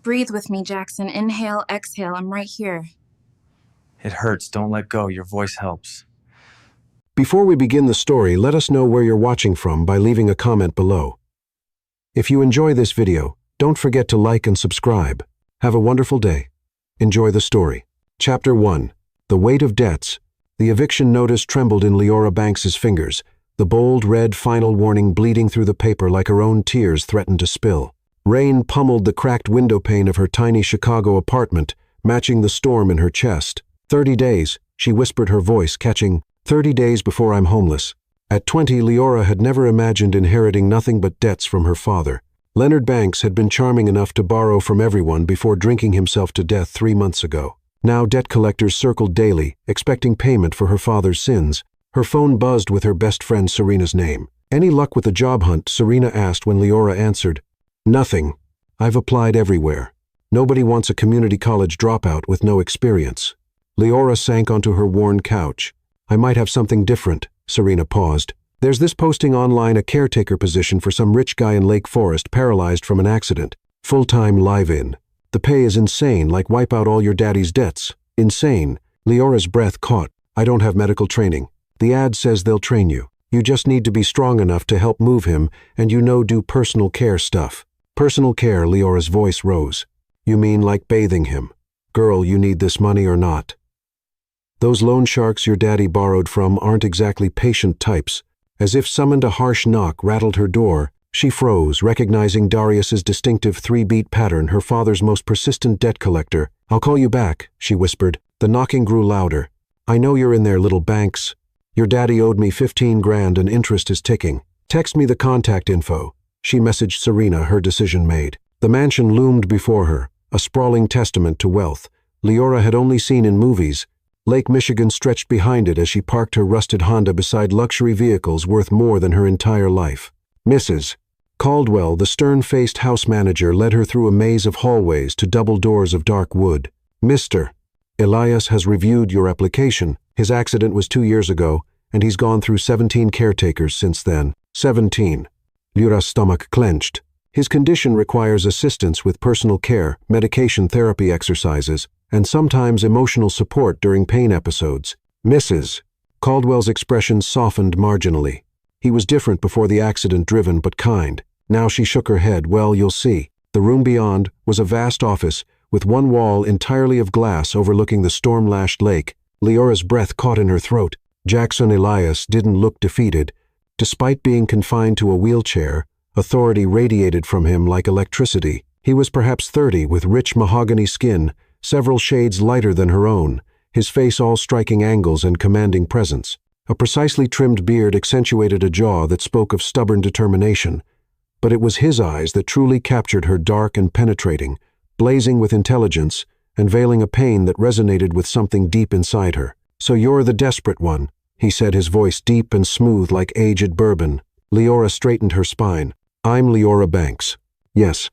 Breathe with me, Jackson. Inhale, exhale. I'm right here. It hurts. Don't let go. Your voice helps. Before we begin the story, let us know where you're watching from by leaving a comment below. If you enjoy this video, don't forget to like and subscribe. Have a wonderful day. Enjoy the story. Chapter 1. The Weight of Debts. The eviction notice trembled in Leora Banks's fingers, the bold red final warning bleeding through the paper like her own tears threatened to spill. Rain pummeled the cracked window pane of her tiny Chicago apartment, matching the storm in her chest. 30 days, she whispered, her voice catching. 30 days before I'm homeless. At 20, Leora had never imagined inheriting nothing but debts from her father. Leonard Banks had been charming enough to borrow from everyone before drinking himself to death 3 months ago. Now debt collectors circled daily, expecting payment for her father's sins. Her phone buzzed with her best friend Serena's name. Any luck with the job hunt? Serena asked when Leora answered. Nothing. I've applied everywhere. Nobody wants a community college dropout with no experience. Leora sank onto her worn couch. I might have something different. Serena paused. There's this posting online, a caretaker position for some rich guy in Lake Forest paralyzed from an accident. Full-time live-in. The pay is insane, like wipe out all your daddy's debts. Insane. Leora's breath caught. I don't have medical training. The ad says they'll train you. You just need to be strong enough to help move him and do personal care stuff. Personal care, Leora's voice rose. You mean like bathing him? Girl, you need this money or not? Those loan sharks your daddy borrowed from aren't exactly patient types. As if summoned, a harsh knock rattled her door. She froze, recognizing Darius's distinctive 3-beat pattern, her father's most persistent debt collector. I'll call you back, she whispered. The knocking grew louder. I know you're in there, little Banks. Your daddy owed me 15 grand and interest is ticking. Text me the contact info. She messaged Serena, her decision made. The mansion loomed before her, a sprawling testament to wealth Leora had only seen in movies. Lake Michigan stretched behind it as she parked her rusted Honda beside luxury vehicles worth more than her entire life. Mrs. Caldwell, the stern-faced house manager, led her through a maze of hallways to double doors of dark wood. Mr. Elias has reviewed your application. His accident was 2 years ago, and he's gone through 17 caretakers since then. 17. Leora's stomach clenched. His condition requires assistance with personal care, medication, therapy exercises, and sometimes emotional support during pain episodes. Mrs. Caldwell's expression softened marginally. He was different before the accident, driven but kind. Now she shook her head. Well, you'll see. The room beyond was a vast office, with one wall entirely of glass overlooking the storm-lashed lake. Leora's breath caught in her throat. Jackson Elias didn't look defeated. Despite being confined to a wheelchair, authority radiated from him like electricity. He was perhaps 30, with rich mahogany skin, several shades lighter than her own, his face all striking angles and commanding presence. A precisely trimmed beard accentuated a jaw that spoke of stubborn determination. But it was his eyes that truly captured her, dark and penetrating, blazing with intelligence and veiling a pain that resonated with something deep inside her. So you're the desperate one, he said, his voice deep and smooth like aged bourbon. Leora straightened her spine. I'm Leora Banks. Yes.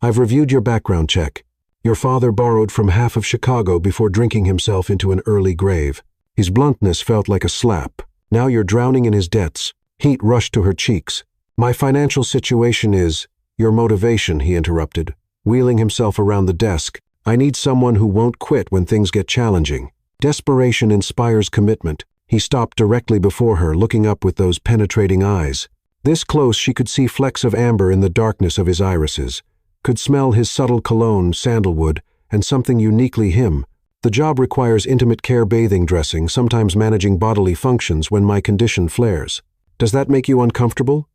I've reviewed your background check. Your father borrowed from half of Chicago before drinking himself into an early grave. His bluntness felt like a slap. Now you're drowning in his debts. Heat rushed to her cheeks. My financial situation is... Your motivation, he interrupted, wheeling himself around the desk. I need someone who won't quit when things get challenging. Desperation inspires commitment. He stopped directly before her, looking up with those penetrating eyes. This close, she could see flecks of amber in the darkness of his irises, could smell his subtle cologne, sandalwood, and something uniquely him. The job requires intimate care, bathing, dressing, sometimes managing bodily functions when my condition flares. Does that make you uncomfortable?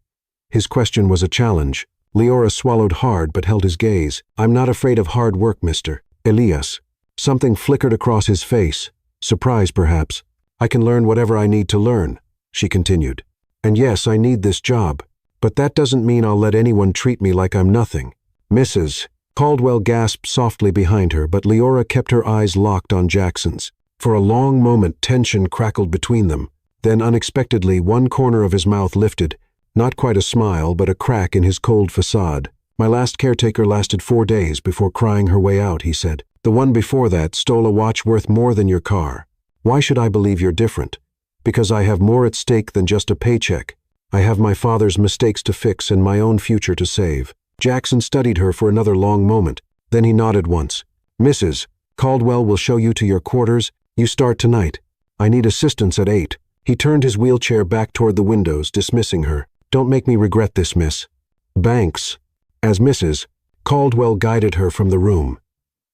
His question was a challenge. Leora swallowed hard but held his gaze. I'm not afraid of hard work, Mr. Elias. Something flickered across his face. Surprise, perhaps. I can learn whatever I need to learn, she continued. And yes, I need this job. But that doesn't mean I'll let anyone treat me like I'm nothing. Mrs. Caldwell gasped softly behind her, but Leora kept her eyes locked on Jackson's. For a long moment, tension crackled between them. Then, unexpectedly, one corner of his mouth lifted. Not quite a smile, but a crack in his cold facade. My last caretaker lasted 4 days before crying her way out, he said. The one before that stole a watch worth more than your car. Why should I believe you're different? Because I have more at stake than just a paycheck. I have my father's mistakes to fix and my own future to save. Jackson studied her for another long moment. Then he nodded once. "Mrs. Caldwell will show you to your quarters. You start tonight. I need assistance at 8. He turned his wheelchair back toward the windows, dismissing her. "Don't make me regret this, Miss Banks." As Mrs. Caldwell guided her from the room,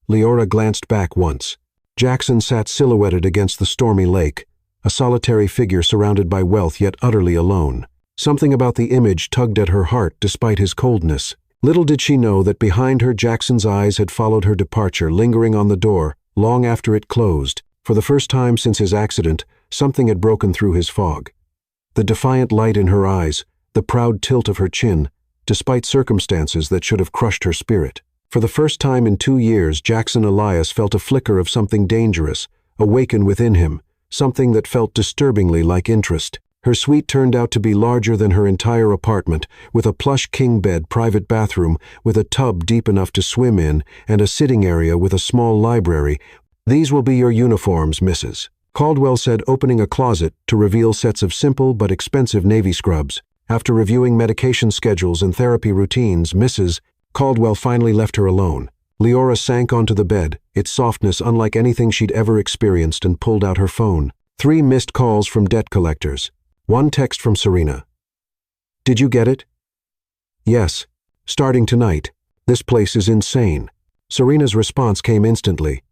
Leora glanced back once. Jackson sat silhouetted against the stormy lake, a solitary figure surrounded by wealth yet utterly alone. Something about the image tugged at her heart despite his coldness. Little did she know that behind her Jackson's eyes had followed her departure, lingering on the door long after it closed. For the first time since his accident, something had broken through his fog. The defiant light in her eyes, the proud tilt of her chin, despite circumstances that should have crushed her spirit. For the first time in 2 years, Jackson Elias felt a flicker of something dangerous awaken within him, something that felt disturbingly like interest. Her suite turned out to be larger than her entire apartment, with a plush king bed, private bathroom with a tub deep enough to swim in, and a sitting area with a small library. "These will be your uniforms, Mrs. Caldwell said, opening a closet to reveal sets of simple but expensive navy scrubs. After reviewing medication schedules and therapy routines, Mrs. Caldwell finally left her alone. Leora sank onto the bed, its softness unlike anything she'd ever experienced, and pulled out her phone. 3 missed calls from debt collectors. 1 text from Serena. "Did you get it?" "Yes. Starting tonight. This place is insane." Serena's response came instantly.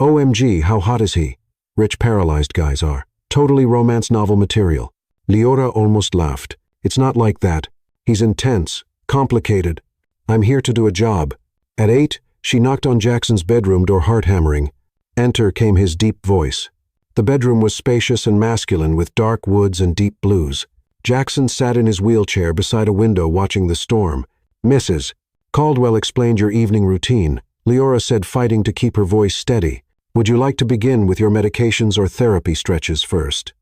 "OMG, how hot is he? Rich paralyzed guys are. Totally romance novel material." Leora almost laughed. "It's not like that. He's intense, complicated. I'm here to do a job." At 8, she knocked on Jackson's bedroom door, heart hammering. Enter came his deep voice. The bedroom was spacious and masculine, with dark woods and deep blues. Jackson sat in his wheelchair beside a window watching the storm. "Mrs. Caldwell explained your evening routine," Leora said, fighting to keep her voice steady. "Would you like to begin with your medications or therapy stretches first?"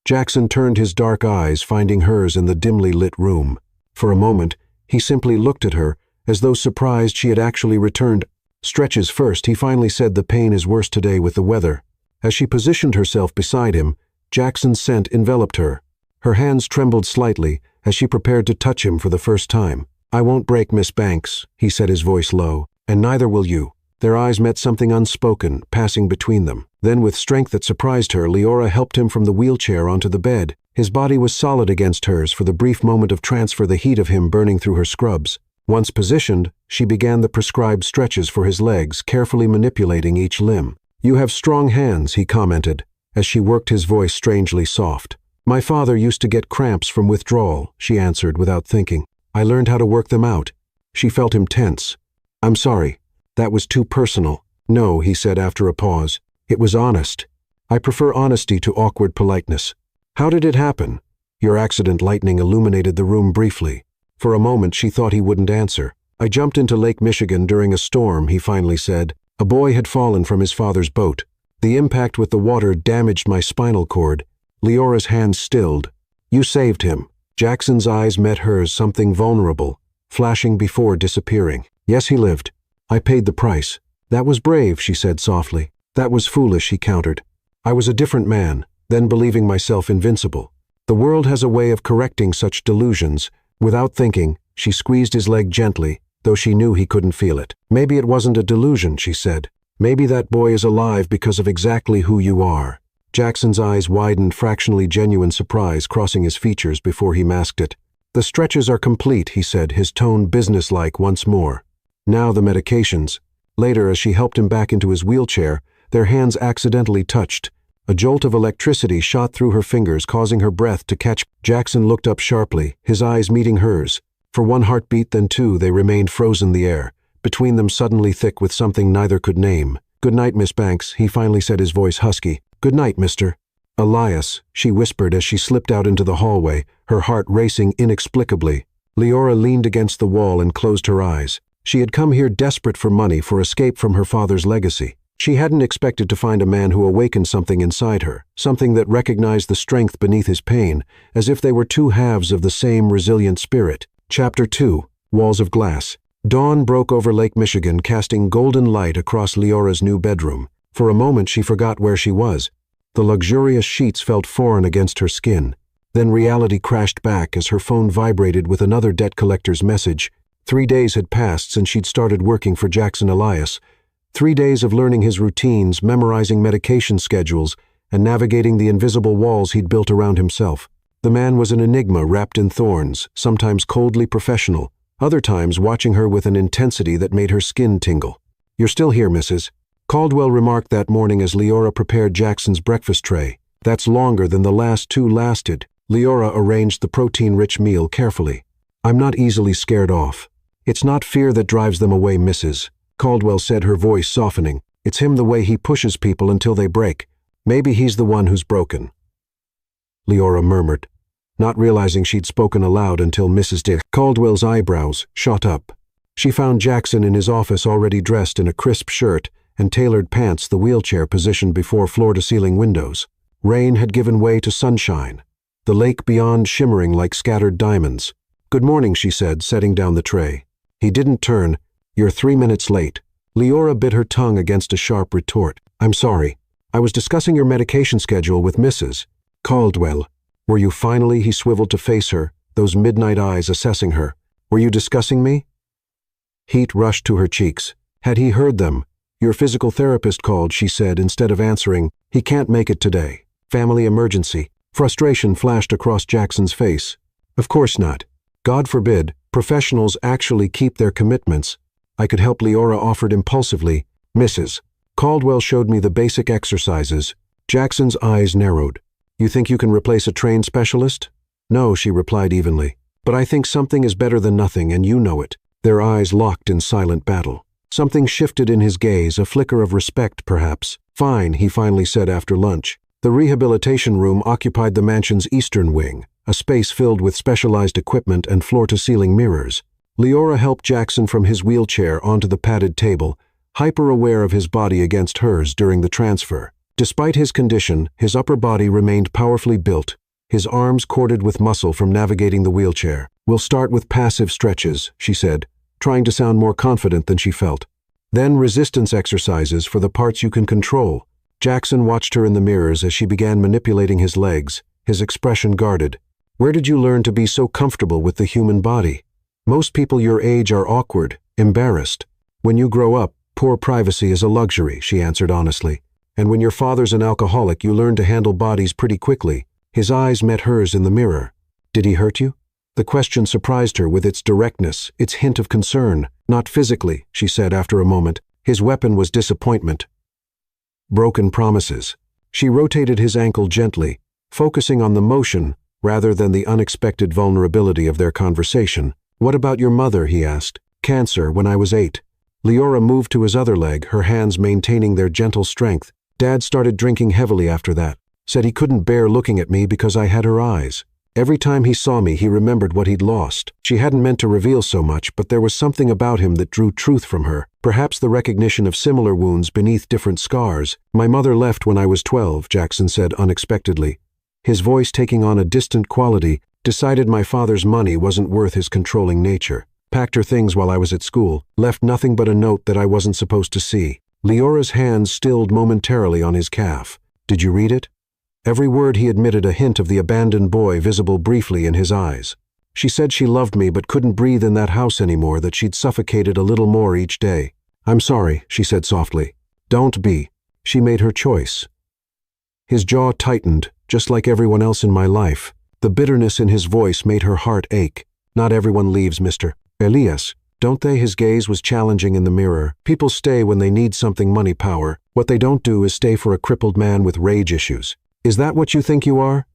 Jackson turned his dark eyes, finding hers in the dimly lit room. For a moment, he simply looked at her, as though surprised she had actually returned. "Stretches first," he finally said. "The pain is worse today with the weather." As she positioned herself beside him, Jackson's scent enveloped her. Her hands trembled slightly as she prepared to touch him for the first time. "I won't break Miss Banks," he said, his voice low, "and neither will you." Their eyes met, something unspoken passing between them. Then, with strength that surprised her, Leora helped him from the wheelchair onto the bed. His body was solid against hers for the brief moment of transfer, the heat of him burning through her scrubs. Once positioned, she began the prescribed stretches for his legs, carefully manipulating each limb. "You have strong hands," he commented, as she worked, his voice strangely soft. "My father used to get cramps from withdrawal," she answered without thinking. "I learned how to work them out." She felt him tense. "I'm sorry. That was too personal." "No," he said after a pause. "It was honest. I prefer honesty to awkward politeness." "How did it happen?" "Your accident." Lightning illuminated the room briefly. For a moment she thought he wouldn't answer. "I jumped into Lake Michigan during a storm," he finally said. "A boy had fallen from his father's boat. The impact with the water damaged my spinal cord." Leora's hands stilled. "You saved him." Jackson's eyes met hers, something vulnerable, flashing before disappearing. "Yes, he lived. I paid the price." "That was brave," she said softly. "That was foolish," he countered. "I was a different man, then believing myself invincible. The world has a way of correcting such delusions." Without thinking, she squeezed his leg gently, though she knew he couldn't feel it. "Maybe it wasn't a delusion," she said. "Maybe that boy is alive because of exactly who you are." Jackson's eyes widened, fractionally genuine surprise crossing his features before he masked it. "The stretches are complete," he said, his tone businesslike once more. "Now the medications." Later, as she helped him back into his wheelchair, their hands accidentally touched. A jolt of electricity shot through her fingers, causing her breath to catch. Jackson looked up sharply, his eyes meeting hers. For 1 heartbeat, then 2, they remained frozen, the air between them suddenly thick with something neither could name. "Good night, Miss Banks," he finally said, his voice husky. "Good night, Mr. Elias," she whispered as she slipped out into the hallway, her heart racing inexplicably. Leora leaned against the wall and closed her eyes. She had come here desperate for money, for escape from her father's legacy. She hadn't expected to find a man who awakened something inside her, something that recognized the strength beneath his pain, as if they were 2 halves of the same resilient spirit. Chapter 2. Walls of Glass. Dawn broke over Lake Michigan, casting golden light across Leora's new bedroom. For a moment she forgot where she was. The luxurious sheets felt foreign against her skin. Then reality crashed back as her phone vibrated with another debt collector's message. 3 days had passed since she'd started working for Jackson Elias. 3 days of learning his routines, memorizing medication schedules, and navigating the invisible walls he'd built around himself. The man was an enigma wrapped in thorns, sometimes coldly professional, other times watching her with an intensity that made her skin tingle. "You're still here, Mrs." Caldwell remarked that morning as Leora prepared Jackson's breakfast tray. "That's longer than the last 2 lasted." Leora arranged the protein-rich meal carefully. "I'm not easily scared off." "It's not fear that drives them away, Mrs." Caldwell said, her voice softening. "It's him, the way he pushes people until they break. Maybe he's the one who's broken." Leora murmured, not realizing she'd spoken aloud until Mrs. Dick. Caldwell's eyebrows shot up. She found Jackson in his office already dressed in a crisp shirt and tailored pants, the wheelchair positioned before floor-to-ceiling windows. Rain had given way to sunshine, the lake beyond shimmering like scattered diamonds. "Good morning," she said, setting down the tray. He didn't turn. "You're 3 minutes late." Leora bit her tongue against a sharp retort. "I'm sorry. I was discussing your medication schedule with Mrs. Caldwell." "Were you finally?" He swiveled to face her, those midnight eyes assessing her. "Were you discussing me?" Heat rushed to her cheeks. Had he heard them? "Your physical therapist called," she said, instead of answering. "He can't make it today. Family emergency." Frustration flashed across Jackson's face. "Of course not. God forbid. Professionals actually keep their commitments." "I could help," Leora offered impulsively. "Mrs. Caldwell showed me the basic exercises." Jackson's eyes narrowed. "You think you can replace a trained specialist?" "No," she replied evenly. "But I think something is better than nothing, and you know it." Their eyes locked in silent battle. Something shifted in his gaze, a flicker of respect, perhaps. "Fine," he finally said after lunch. The rehabilitation room occupied the mansion's eastern wing, a space filled with specialized equipment and floor-to-ceiling mirrors. Leora helped Jackson from his wheelchair onto the padded table, hyper-aware of his body against hers during the transfer. Despite his condition, his upper body remained powerfully built, his arms corded with muscle from navigating the wheelchair. "We'll start with passive stretches," she said, trying to sound more confident than she felt. "Then resistance exercises for the parts you can control." Jackson watched her in the mirrors as she began manipulating his legs, his expression guarded. "Where did you learn to be so comfortable with the human body? Most people your age are awkward, embarrassed. When you grow up, poor privacy is a luxury," she answered honestly. "And when your father's an alcoholic, you learn to handle bodies pretty quickly." His eyes met hers in the mirror. "Did he hurt you?" The question surprised her with its directness, its hint of concern. "Not physically," she said after a moment. "His weapon was disappointment. Broken promises." She rotated his ankle gently, focusing on the motion rather than the unexpected vulnerability of their conversation. "What about your mother?" he asked. "Cancer when I was 8. Leora moved to his other leg, her hands maintaining their gentle strength. "Dad started drinking heavily after that. Said he couldn't bear looking at me because I had her eyes. Every time he saw me, he remembered what he'd lost." She hadn't meant to reveal so much, but there was something about him that drew truth from her. Perhaps the recognition of similar wounds beneath different scars. "My mother left when I was 12, Jackson said unexpectedly. His voice taking on a distant quality. "Decided my father's money wasn't worth his controlling nature. Packed her things while I was at school. Left nothing but a note that I wasn't supposed to see." Leora's hands stilled momentarily on his calf. "Did you read it?" Every word he admitted, a hint of the abandoned boy visible briefly in his eyes. "She said she loved me but couldn't breathe in that house anymore, that she'd suffocated a little more each day." "I'm sorry," she said softly. "Don't be." She made her choice. His jaw tightened, just like everyone else in my life. The bitterness in his voice made her heart ache. "Not everyone leaves, Mr. Elias, don't they?" His gaze was challenging in the mirror. "People stay when they need something, money, power. What they don't do is stay for a crippled man with rage issues. Is that what you think you are?"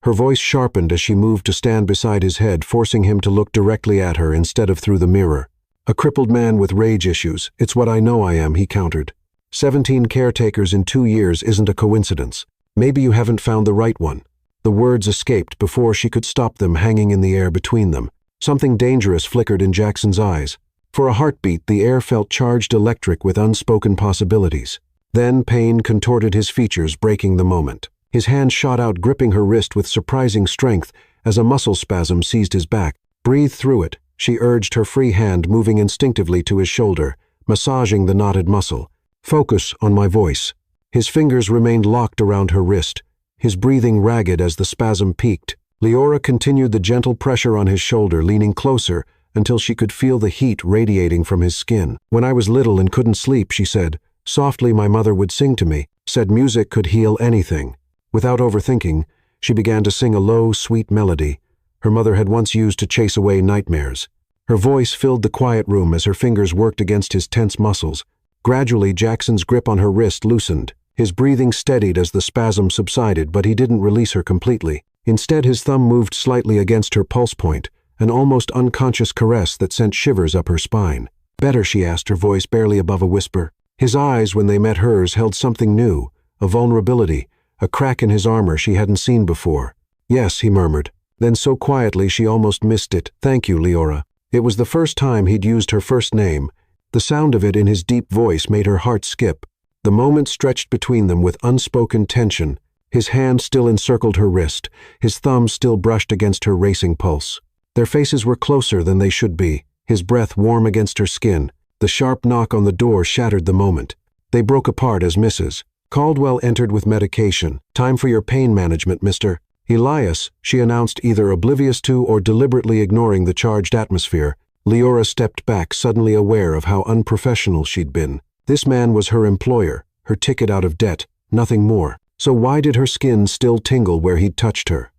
Her voice sharpened as she moved to stand beside his head, forcing him to look directly at her instead of through the mirror. "A crippled man with rage issues. It's what I know I am," he countered. 17 caretakers in 2 years isn't a coincidence. Maybe you haven't found the right one." The words escaped before she could stop them, hanging in the air between them. Something dangerous flickered in Jackson's eyes. For a heartbeat, the air felt charged electric with unspoken possibilities. Then pain contorted his features, breaking the moment. His hand shot out, gripping her wrist with surprising strength as a muscle spasm seized his back. "Breathe through it," she urged, her free hand moving instinctively to his shoulder, massaging the knotted muscle. "Focus on my voice." His fingers remained locked around her wrist, his breathing ragged as the spasm peaked. Leora continued the gentle pressure on his shoulder, leaning closer until she could feel the heat radiating from his skin. When I was little and couldn't sleep, she said, softly my mother would sing to me, said music could heal anything. Without overthinking, she began to sing a low, sweet melody her mother had once used to chase away nightmares. Her voice filled the quiet room as her fingers worked against his tense muscles. Gradually, Jackson's grip on her wrist loosened. His breathing steadied as the spasm subsided, but he didn't release her completely. Instead, his thumb moved slightly against her pulse point, an almost unconscious caress that sent shivers up her spine. Better, she asked, her voice barely above a whisper. His eyes, when they met hers, held something new, a vulnerability, a crack in his armor she hadn't seen before. Yes, he murmured. Then so quietly she almost missed it. Thank you, Leora. It was the first time he'd used her first name. The sound of it in his deep voice made her heart skip. The moment stretched between them with unspoken tension. His hand still encircled her wrist, his thumb still brushed against her racing pulse. Their faces were closer than they should be, his breath warm against her skin. The sharp knock on the door shattered the moment. They broke apart as Mrs. Caldwell entered with medication. Time for your pain management, Mr. Elias, she announced, either oblivious to or deliberately ignoring the charged atmosphere. Leora stepped back, suddenly aware of how unprofessional she'd been. This man was her employer, her ticket out of debt, nothing more. So why did her skin still tingle where he'd touched her?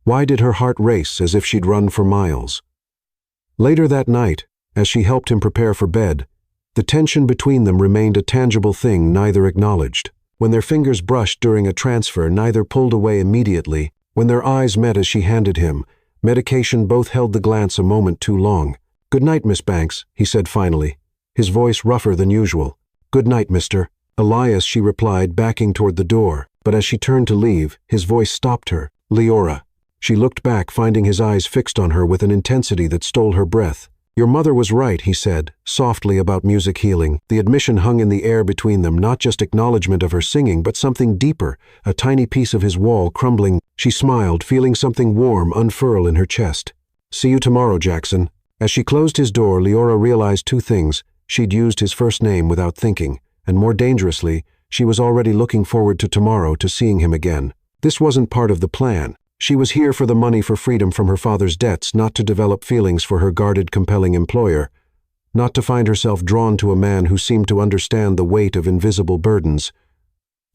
Why did her heart race as if she'd run for miles? Later that night, as she helped him prepare for bed, the tension between them remained a tangible thing neither acknowledged. When their fingers brushed during a transfer, neither pulled away immediately. When their eyes met as she handed him medication, both held the glance a moment too long. "Good night, Miss Banks," he said finally, his voice rougher than usual. "Good night, Mr. Elias," she replied, backing toward the door. But as she turned to leave, his voice stopped her. "Leora." She looked back, finding his eyes fixed on her with an intensity that stole her breath. "Your mother was right," he said, softly, about music healing. The admission hung in the air between them, not just acknowledgement of her singing, but something deeper, a tiny piece of his wall crumbling. She smiled, feeling something warm unfurl in her chest. "See you tomorrow, Jackson." As she closed his door, Leora realized two things. She'd used his first name without thinking, and more dangerously, she was already looking forward to tomorrow, to seeing him again. This wasn't part of the plan. She was here for the money, for freedom from her father's debts, not to develop feelings for her guarded, compelling employer, not to find herself drawn to a man who seemed to understand the weight of invisible burdens,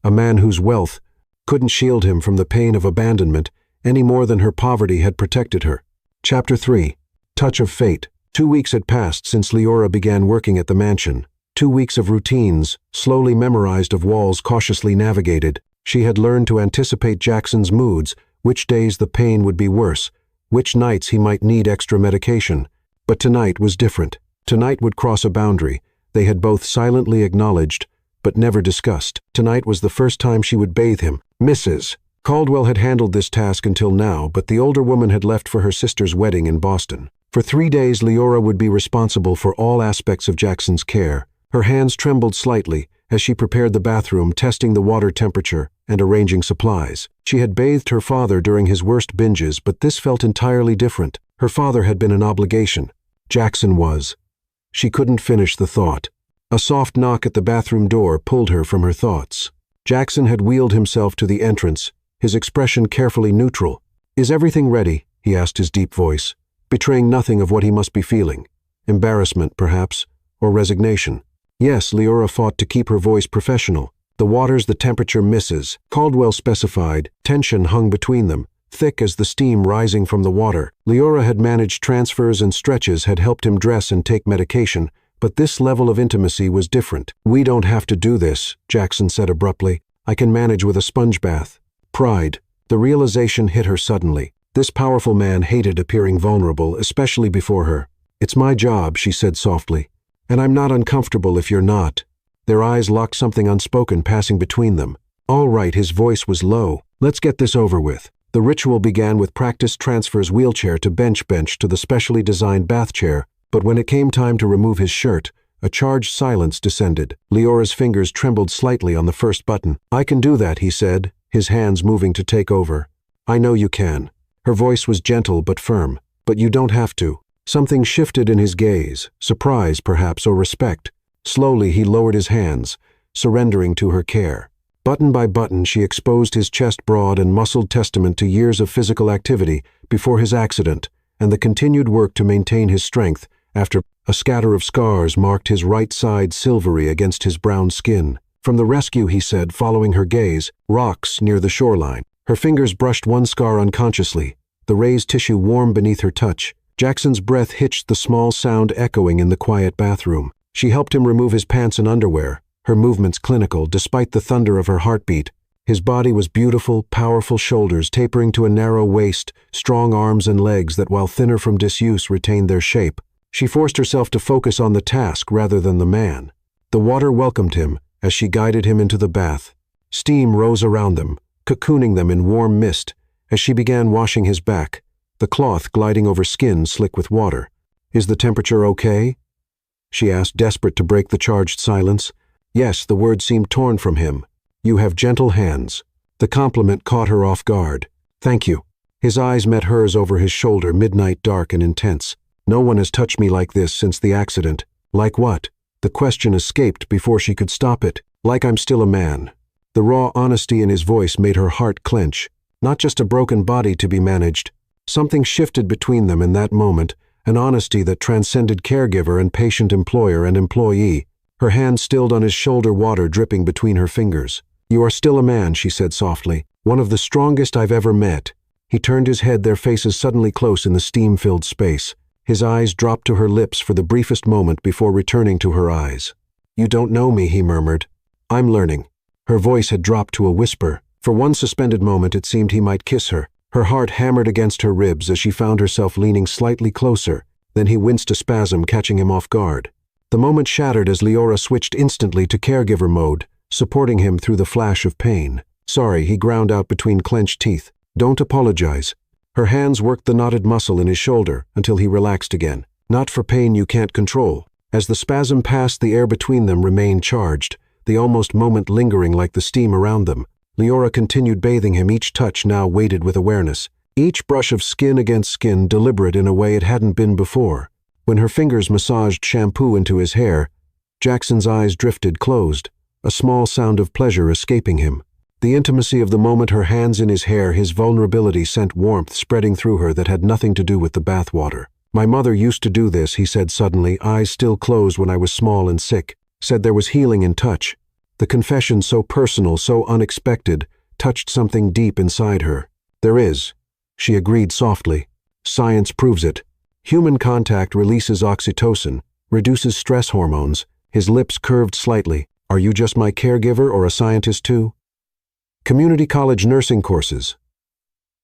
a man whose wealth couldn't shield him from the pain of abandonment any more than her poverty had protected her. Chapter 3. Touch of Fate. 2 weeks had passed since Leora began working at the mansion. 2 weeks of routines, slowly memorized, of walls cautiously navigated. She had learned to anticipate Jackson's moods, which days the pain would be worse, which nights he might need extra medication. But tonight was different. Tonight would cross a boundary they had both silently acknowledged, but never discussed. Tonight was the first time she would bathe him. Mrs. Caldwell had handled this task until now, but the older woman had left for her sister's wedding in Boston. For 3 days, Leora would be responsible for all aspects of Jackson's care. Her hands trembled slightly as she prepared the bathroom, testing the water temperature and arranging supplies. She had bathed her father during his worst binges, but this felt entirely different. Her father had been an obligation. Jackson was. She couldn't finish the thought. A soft knock at the bathroom door pulled her from her thoughts. Jackson had wheeled himself to the entrance, his expression carefully neutral. "Is everything ready?" he asked, his deep voice, betraying nothing of what he must be feeling. Embarrassment, perhaps, or resignation. "Yes," Leora fought to keep her voice professional. "The water's the temperature, Mrs. Caldwell specified." Tension hung between them, thick as the steam rising from the water. Leora had managed transfers and stretches, had helped him dress and take medication, but this level of intimacy was different. "We don't have to do this," Jackson said abruptly. "I can manage with a sponge bath." Pride. The realization hit her suddenly. This powerful man hated appearing vulnerable, especially before her. "It's my job," she said softly. "And I'm not uncomfortable if you're not." Their eyes locked, something unspoken passing between them. "All right," his voice was low. "Let's get this over with." The ritual began with practice transfers, wheelchair to bench to the specially designed bath chair, but when it came time to remove his shirt, a charged silence descended. Leora's fingers trembled slightly on the first button. "I can do that," he said, his hands moving to take over. "I know you can." Her voice was gentle but firm. "But you don't have to." Something shifted in his gaze, surprise perhaps, or respect. Slowly he lowered his hands, surrendering to her care. Button by button she exposed his chest, broad and muscled, testament to years of physical activity before his accident, and the continued work to maintain his strength after a scatter of scars marked his right side silvery against his brown skin. From the rescue, he said, following her gaze, rocks near the shoreline. Her fingers brushed one scar unconsciously, the raised tissue warm beneath her touch. Jackson's breath hitched, the small sound echoing in the quiet bathroom. She helped him remove his pants and underwear, her movements clinical despite the thunder of her heartbeat. His body was beautiful, powerful shoulders tapering to a narrow waist, strong arms and legs that, while thinner from disuse, retained their shape. She forced herself to focus on the task rather than the man. The water welcomed him as she guided him into the bath. Steam rose around them, cocooning them in warm mist as she began washing his back, the cloth gliding over skin slick with water. "Is the temperature okay?" she asked, desperate to break the charged silence. Yes, the words seemed torn from him. "You have gentle hands." The compliment caught her off guard. "Thank you." His eyes met hers over his shoulder, midnight dark and intense. "No one has touched me like this since the accident." "Like what?" The question escaped before she could stop it. "Like I'm still a man." The raw honesty in his voice made her heart clench. Not just a broken body to be managed. Something shifted between them in that moment, an honesty that transcended caregiver and patient, employer and employee. Her hand stilled on his shoulder, water dripping between her fingers. "You are still a man," she said softly. "One of the strongest I've ever met." He turned his head, their faces suddenly close in the steam-filled space. His eyes dropped to her lips for the briefest moment before returning to her eyes. "You don't know me," he murmured. "I'm learning." Her voice had dropped to a whisper. For one suspended moment it seemed he might kiss her. Her heart hammered against her ribs as she found herself leaning slightly closer. Then he winced, a spasm catching him off guard. The moment shattered as Leora switched instantly to caregiver mode, supporting him through the flash of pain. "Sorry," he ground out between clenched teeth. "Don't apologize." Her hands worked the knotted muscle in his shoulder until he relaxed again. "Not for pain you can't control." As the spasm passed, the air between them remained charged, the almost moment lingering like the steam around them. Leora continued bathing him, each touch now weighted with awareness. Each brush of skin against skin deliberate in a way it hadn't been before. When her fingers massaged shampoo into his hair, Jackson's eyes drifted closed, a small sound of pleasure escaping him. The intimacy of the moment, her hands in his hair, his vulnerability sent warmth spreading through her that had nothing to do with the bathwater. "My mother used to do this," he said suddenly, eyes still closed, "when I was small and sick. Said there was healing in touch." The confession, so personal, so unexpected, touched something deep inside her. "There is," she agreed softly. "Science proves it. Human contact releases oxytocin, reduces stress hormones." His lips curved slightly. "Are you just my caregiver or a scientist too?" "Community college nursing courses,"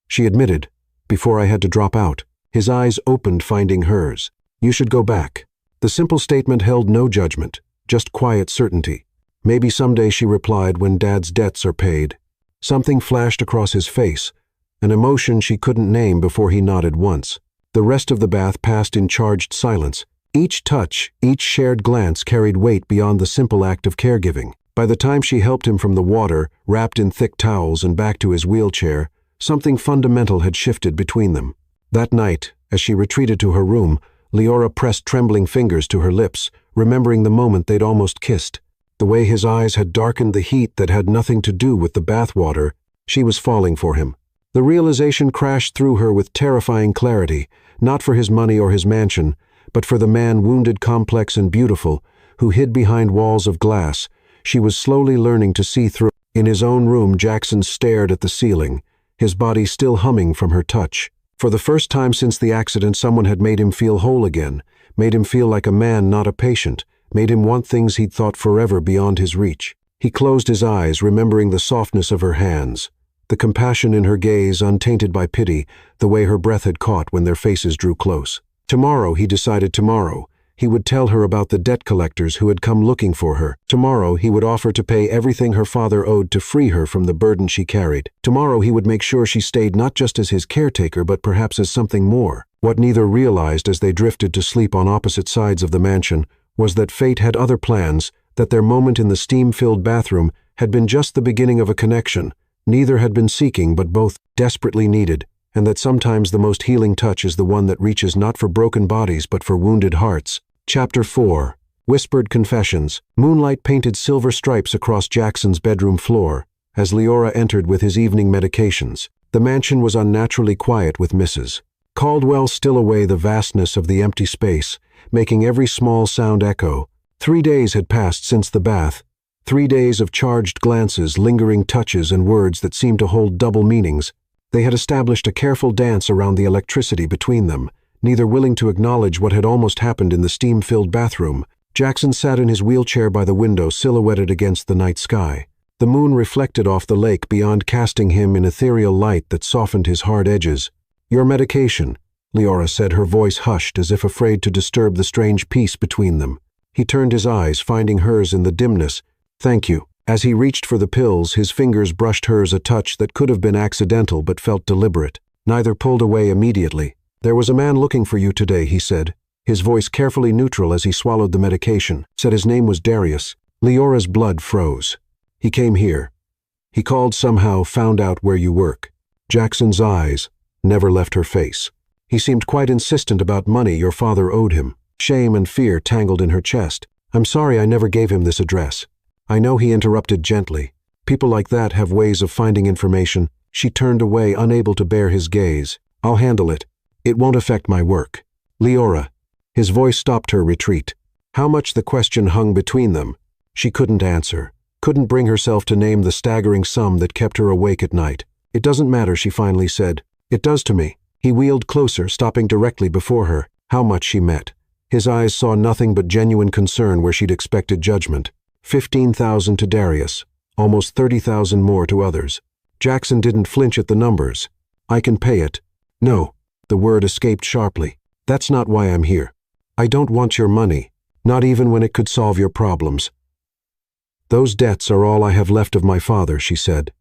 she admitted, "before I had to drop out." His eyes opened, finding hers. "You should go back." The simple statement held no judgment, just quiet certainty. "Maybe someday," she replied, "when Dad's debts are paid." Something flashed across his face, an emotion she couldn't name before he nodded once. The rest of the bath passed in charged silence. Each touch, each shared glance carried weight beyond the simple act of caregiving. By the time she helped him from the water, wrapped in thick towels, and back to his wheelchair, something fundamental had shifted between them. That night, as she retreated to her room, Leora pressed trembling fingers to her lips, remembering the moment they'd almost kissed. The way his eyes had darkened, the heat that had nothing to do with the bathwater. She was falling for him. The realization crashed through her with terrifying clarity, not for his money or his mansion, but for the man, wounded, complex, and beautiful, who hid behind walls of glass. She was slowly learning to see through. In his own room, Jackson stared at the ceiling, his body still humming from her touch. For the first time since the accident, someone had made him feel whole again, made him feel like a man, not a patient, made him want things he'd thought forever beyond his reach. He closed his eyes, remembering the softness of her hands, the compassion in her gaze untainted by pity, the way her breath had caught when their faces drew close. Tomorrow, he decided, tomorrow, he would tell her about the debt collectors who had come looking for her. Tomorrow, he would offer to pay everything her father owed to free her from the burden she carried. Tomorrow, he would make sure she stayed not just as his caretaker, but perhaps as something more. What neither realized as they drifted to sleep on opposite sides of the mansion was that fate had other plans, that their moment in the steam-filled bathroom had been just the beginning of a connection. Neither had been seeking, but both desperately needed, and that sometimes the most healing touch is the one that reaches not for broken bodies but for wounded hearts. Chapter 4. Whispered Confessions. Moonlight painted silver stripes across Jackson's bedroom floor as Leora entered with his evening medications. The mansion was unnaturally quiet, with Mrs. Caldwell still away the vastness of the empty space, making every small sound echo. 3 days had passed since the bath. 3 days of charged glances, lingering touches, and words that seemed to hold double meanings. They had established a careful dance around the electricity between them, neither willing to acknowledge what had almost happened in the steam-filled bathroom. Jackson sat in his wheelchair by the window, silhouetted against the night sky. The moon reflected off the lake beyond, casting him in ethereal light that softened his hard edges. "Your medication," Leora said, her voice hushed as if afraid to disturb the strange peace between them. He turned his eyes, finding hers in the dimness. "Thank you." As he reached for the pills, his fingers brushed hers, a touch that could have been accidental but felt deliberate. Neither pulled away immediately. "There was a man looking for you today," he said, his voice carefully neutral as he swallowed the medication. Said his name was Darius. Leora's blood froze. "He came here. He called somehow, found out where you work." Jackson's eyes never left her face. "He seemed quite insistent about money your father owed him." Shame and fear tangled in her chest. "I'm sorry I never gave him this address." "I know," he interrupted gently. "People like that have ways of finding information." She turned away, unable to bear his gaze. "I'll handle it. It won't affect my work." "Leora." His voice stopped her retreat. How much the question hung between them. She couldn't answer, couldn't bring herself to name the staggering sum that kept her awake at night. "It doesn't matter," she finally said. "It does to me." He wheeled closer, stopping directly before her. How much she met. His eyes saw nothing but genuine concern where she'd expected judgment. 15,000 to Darius, almost 30,000 more to others. Jackson didn't flinch at the numbers. "I can pay it." "No," the word escaped sharply. "That's not why I'm here. I don't want your money, not even when it could solve your problems. Those debts are all I have left of my father," she said.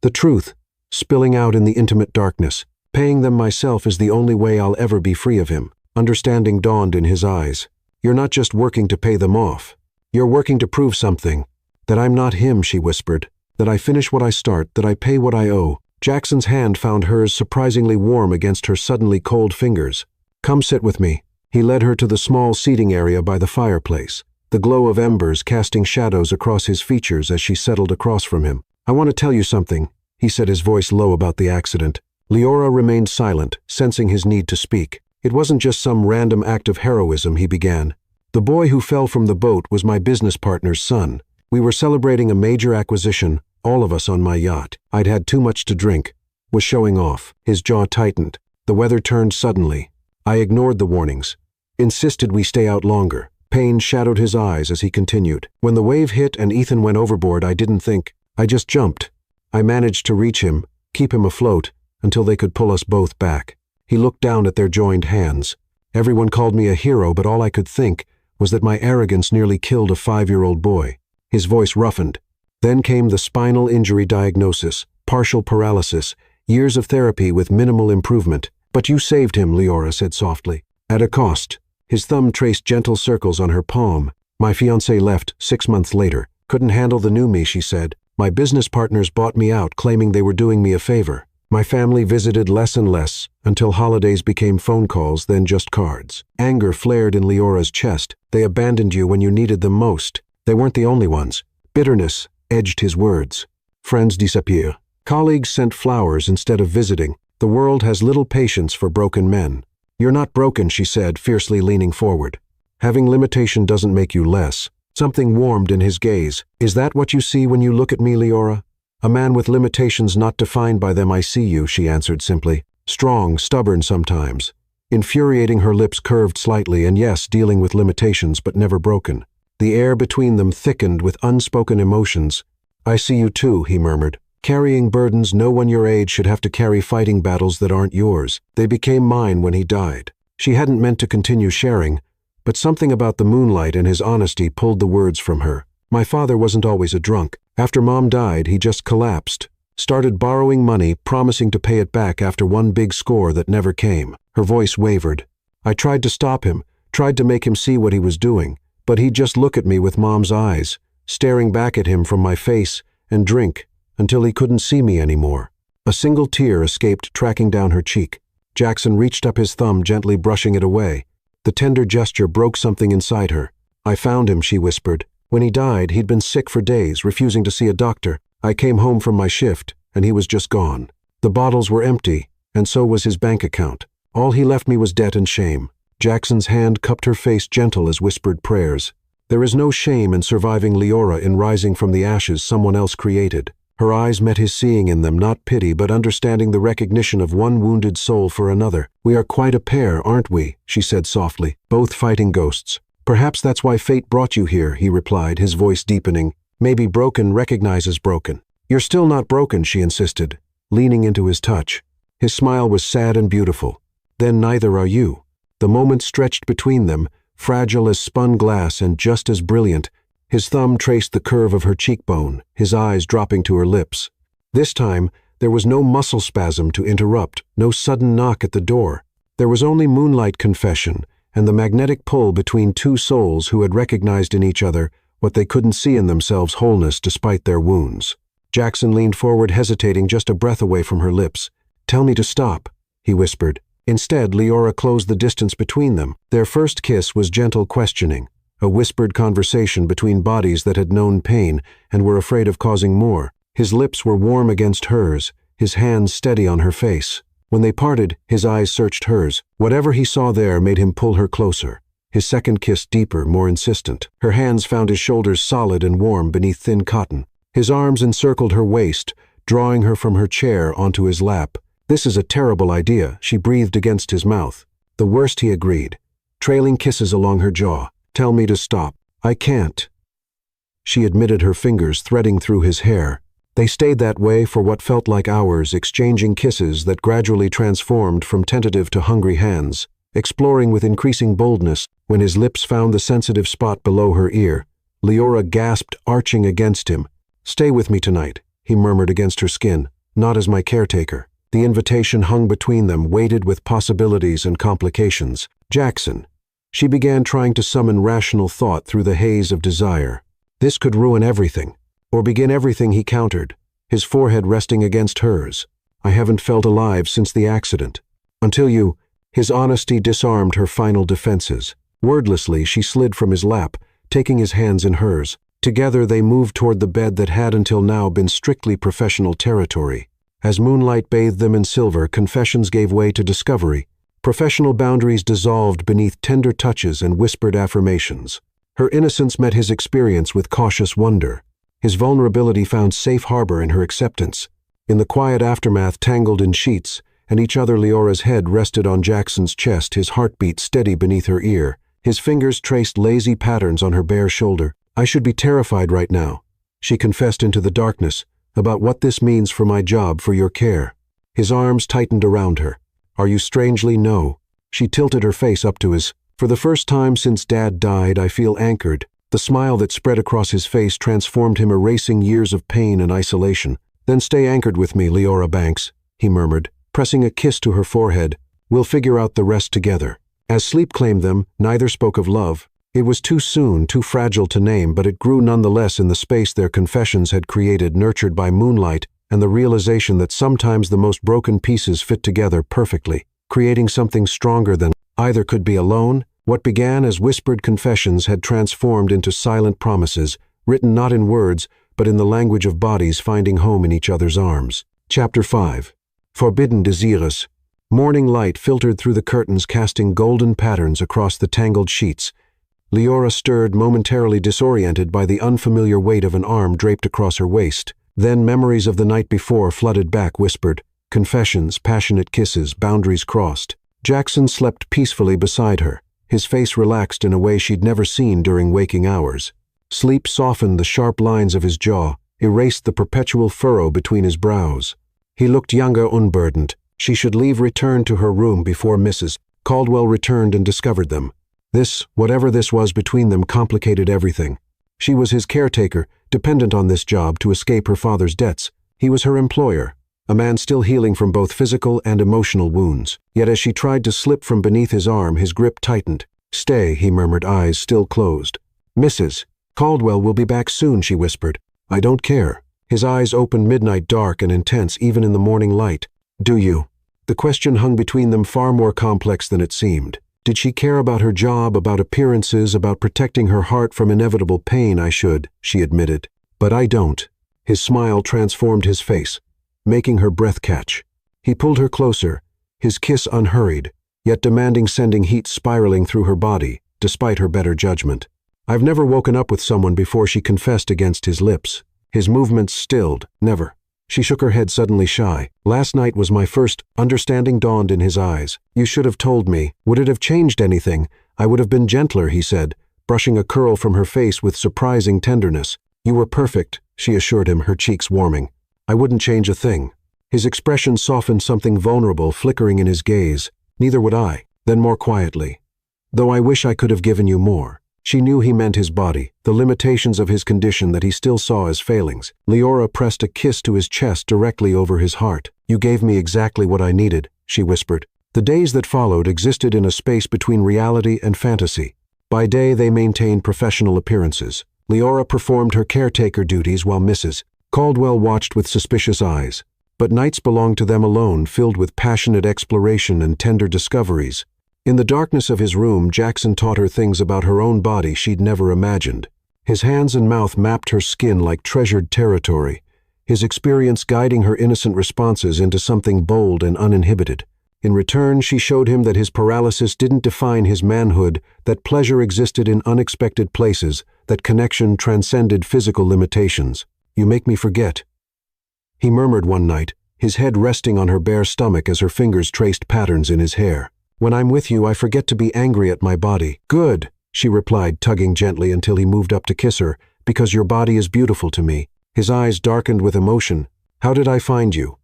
The truth, spilling out in the intimate darkness. "Paying them myself is the only way I'll ever be free of him." Understanding dawned in his eyes. "You're not just working to pay them off. You're working to prove something. That I'm not him," she whispered. "That I finish what I start, that I pay what I owe." Jackson's hand found hers surprisingly warm against her suddenly cold fingers. "Come sit with me." He led her to the small seating area by the fireplace, the glow of embers casting shadows across his features as she settled across from him. "I want to tell you something," he said, his voice low about the accident. Leora remained silent, sensing his need to speak. "It wasn't just some random act of heroism," he began. "The boy who fell from the boat was my business partner's son. We were celebrating a major acquisition, all of us on my yacht. I'd had too much to drink, was showing off." His jaw tightened. The weather turned suddenly. I ignored the warnings, insisted we stay out longer. Pain shadowed his eyes as he continued. "When the wave hit and Ethan went overboard, I didn't think. I just jumped. I managed to reach him, keep him afloat, until they could pull us both back." He looked down at their joined hands. "Everyone called me a hero, but all I could think was that my arrogance nearly killed a 5-year-old boy." His voice roughened. Then came the spinal injury diagnosis, partial paralysis, years of therapy with minimal improvement. "But you saved him," Leora said softly. "At a cost." His thumb traced gentle circles on her palm. "My fiancé left 6 months later. Couldn't handle the new me," she said. "My business partners bought me out, claiming they were doing me a favor. My family visited less and less, until holidays became phone calls, then just cards." Anger flared in Leora's chest. "They abandoned you when you needed them most. They weren't the only ones." Bitterness edged his words. "Friends disappear. Colleagues sent flowers instead of visiting. The world has little patience for broken men." "You're not broken," she said, fiercely leaning forward. "Having limitation doesn't make you less." Something warmed in his gaze. "Is that what you see when you look at me, Leora?" "A man with limitations not defined by them, I see you," she answered simply. "Strong, stubborn sometimes." Infuriating, her lips curved slightly, and yes, dealing with limitations, but never broken. The air between them thickened with unspoken emotions. "I see you too," he murmured. "Carrying burdens no one your age should have to carry, fighting battles that aren't yours. They became mine when he died." She hadn't meant to continue sharing, but something about the moonlight and his honesty pulled the words from her. "My father wasn't always a drunk. After Mom died, he just collapsed. Started borrowing money, promising to pay it back after one big score that never came." Her voice wavered. "I tried to stop him, tried to make him see what he was doing, but he'd just look at me with Mom's eyes, staring back at him from my face, and drink, until he couldn't see me anymore." A single tear escaped, tracking down her cheek. Jackson reached up his thumb, gently brushing it away. The tender gesture broke something inside her. "I found him," she whispered. "When he died, he'd been sick for days, refusing to see a doctor. I came home from my shift, and he was just gone. The bottles were empty, and so was his bank account. All he left me was debt and shame. Jackson's hand cupped her face gentle as whispered prayers. There is no shame in surviving Leora in rising from the ashes someone else created. Her eyes met his, seeing in them not pity but understanding, the recognition of one wounded soul for another. We are quite a pair, aren't we? She said softly, both fighting ghosts. Perhaps that's why fate brought you here, he replied, his voice deepening. Maybe broken recognizes broken. You're still not broken, she insisted, leaning into his touch. His smile was sad and beautiful. Then neither are you. The moment stretched between them, fragile as spun glass and just as brilliant. His thumb traced the curve of her cheekbone, his eyes dropping to her lips. This time, there was no muscle spasm to interrupt, no sudden knock at the door. There was only moonlight confession and the magnetic pull between two souls who had recognized in each other what they couldn't see in themselves: wholeness despite their wounds. Jackson leaned forward, hesitating just a breath away from her lips. "Tell me to stop," he whispered. Instead, Leora closed the distance between them. Their first kiss was gentle questioning, a whispered conversation between bodies that had known pain and were afraid of causing more. His lips were warm against hers, his hands steady on her face. When they parted, his eyes searched hers. Whatever he saw there made him pull her closer. His second kiss deeper, more insistent. Her hands found his shoulders solid and warm beneath thin cotton. His arms encircled her waist, drawing her from her chair onto his lap. "This is a terrible idea," she breathed against his mouth. "The worst," he agreed, trailing kisses along her jaw. "Tell me to stop." "I can't," she admitted, her fingers threading through his hair. They stayed that way for what felt like hours, exchanging kisses that gradually transformed from tentative to hungry hands, exploring with increasing boldness. When his lips found the sensitive spot below her ear, Leora gasped, arching against him. "Stay with me tonight," he murmured against her skin. "Not as my caretaker." The invitation hung between them, weighted with possibilities and complications. Jackson. She began trying to summon rational thought through the haze of desire. This could ruin everything, or begin everything, he countered, his forehead resting against hers. "I haven't felt alive since the accident. Until you—" His honesty disarmed her final defenses. Wordlessly, she slid from his lap, taking his hands in hers. Together they moved toward the bed that had until now been strictly professional territory. As moonlight bathed them in silver, confessions gave way to discovery. Professional boundaries dissolved beneath tender touches and whispered affirmations. Her innocence met his experience with cautious wonder. His vulnerability found safe harbor in her acceptance. In the quiet aftermath, tangled in sheets, and each other, Leora's head rested on Jackson's chest, his heartbeat steady beneath her ear. His fingers traced lazy patterns on her bare shoulder. "I should be terrified right now," she confessed into the darkness, "about what this means for my job, for your care." His arms tightened around her. "Are you strangely?" "No." She tilted her face up to his. "For the first time since Dad died, I feel anchored." The smile that spread across his face transformed him, erasing years of pain and isolation. "Then stay anchored with me, Leora Banks," he murmured, pressing a kiss to her forehead. "We'll figure out the rest together." As sleep claimed them, neither spoke of love. It was too soon, too fragile to name, but it grew nonetheless in the space their confessions had created, nurtured by moonlight and the realization that sometimes the most broken pieces fit together perfectly, creating something stronger than either could be alone. What began as whispered confessions had transformed into silent promises, written not in words, but in the language of bodies finding home in each other's arms. Chapter 5. Forbidden Desires. Morning light filtered through the curtains, casting golden patterns across the tangled sheets. Leora stirred, momentarily disoriented by the unfamiliar weight of an arm draped across her waist. Then memories of the night before flooded back, whispered. Confessions, passionate kisses, boundaries crossed. Jackson slept peacefully beside her, his face relaxed in a way she'd never seen during waking hours. Sleep softened the sharp lines of his jaw, erased the perpetual furrow between his brows. He looked younger, unburdened. She should leave, return to her room before Mrs. Caldwell returned and discovered them. This, whatever this was between them, complicated everything. She was his caretaker, dependent on this job to escape her father's debts. He was her employer, a man still healing from both physical and emotional wounds. Yet as she tried to slip from beneath his arm, his grip tightened. "Stay," he murmured, eyes still closed. "Mrs. Caldwell will be back soon," she whispered. "I don't care." His eyes opened, midnight dark and intense even in the morning light. "Do you?" The question hung between them, far more complex than it seemed. Did she care about her job, about appearances, about protecting her heart from inevitable pain? "I should," she admitted. "But I don't." His smile transformed his face, making her breath catch. He pulled her closer, his kiss unhurried, yet demanding, sending heat spiraling through her body, despite her better judgment. I've never woken up with someone before, she confessed against his lips. His movements stilled. Never. She shook her head, suddenly shy. Last night was my first. Understanding dawned in his eyes. You should have told me. Would it have changed anything? I would have been gentler, he said, brushing a curl from her face with surprising tenderness. You were perfect, she assured him, her cheeks warming. I wouldn't change a thing. His expression softened, something vulnerable flickering in his gaze. Neither would I. Then more quietly. Though I wish I could have given you more. She knew he meant his body, the limitations of his condition that he still saw as failings. Leora pressed a kiss to his chest directly over his heart. You gave me exactly what I needed, she whispered. The days that followed existed in a space between reality and fantasy. By day they maintained professional appearances. Leora performed her caretaker duties while Mrs. Caldwell watched with suspicious eyes. But nights belonged to them alone, filled with passionate exploration and tender discoveries. In the darkness of his room, Jackson taught her things about her own body she'd never imagined. His hands and mouth mapped her skin like treasured territory, his experience guiding her innocent responses into something bold and uninhibited. In return, she showed him that his paralysis didn't define his manhood, that pleasure existed in unexpected places, that connection transcended physical limitations. You make me forget, he murmured one night, his head resting on her bare stomach as her fingers traced patterns in his hair. When I'm with you, I forget to be angry at my body. Good, she replied, tugging gently until he moved up to kiss her, because your body is beautiful to me. His eyes darkened with emotion. How did I find you?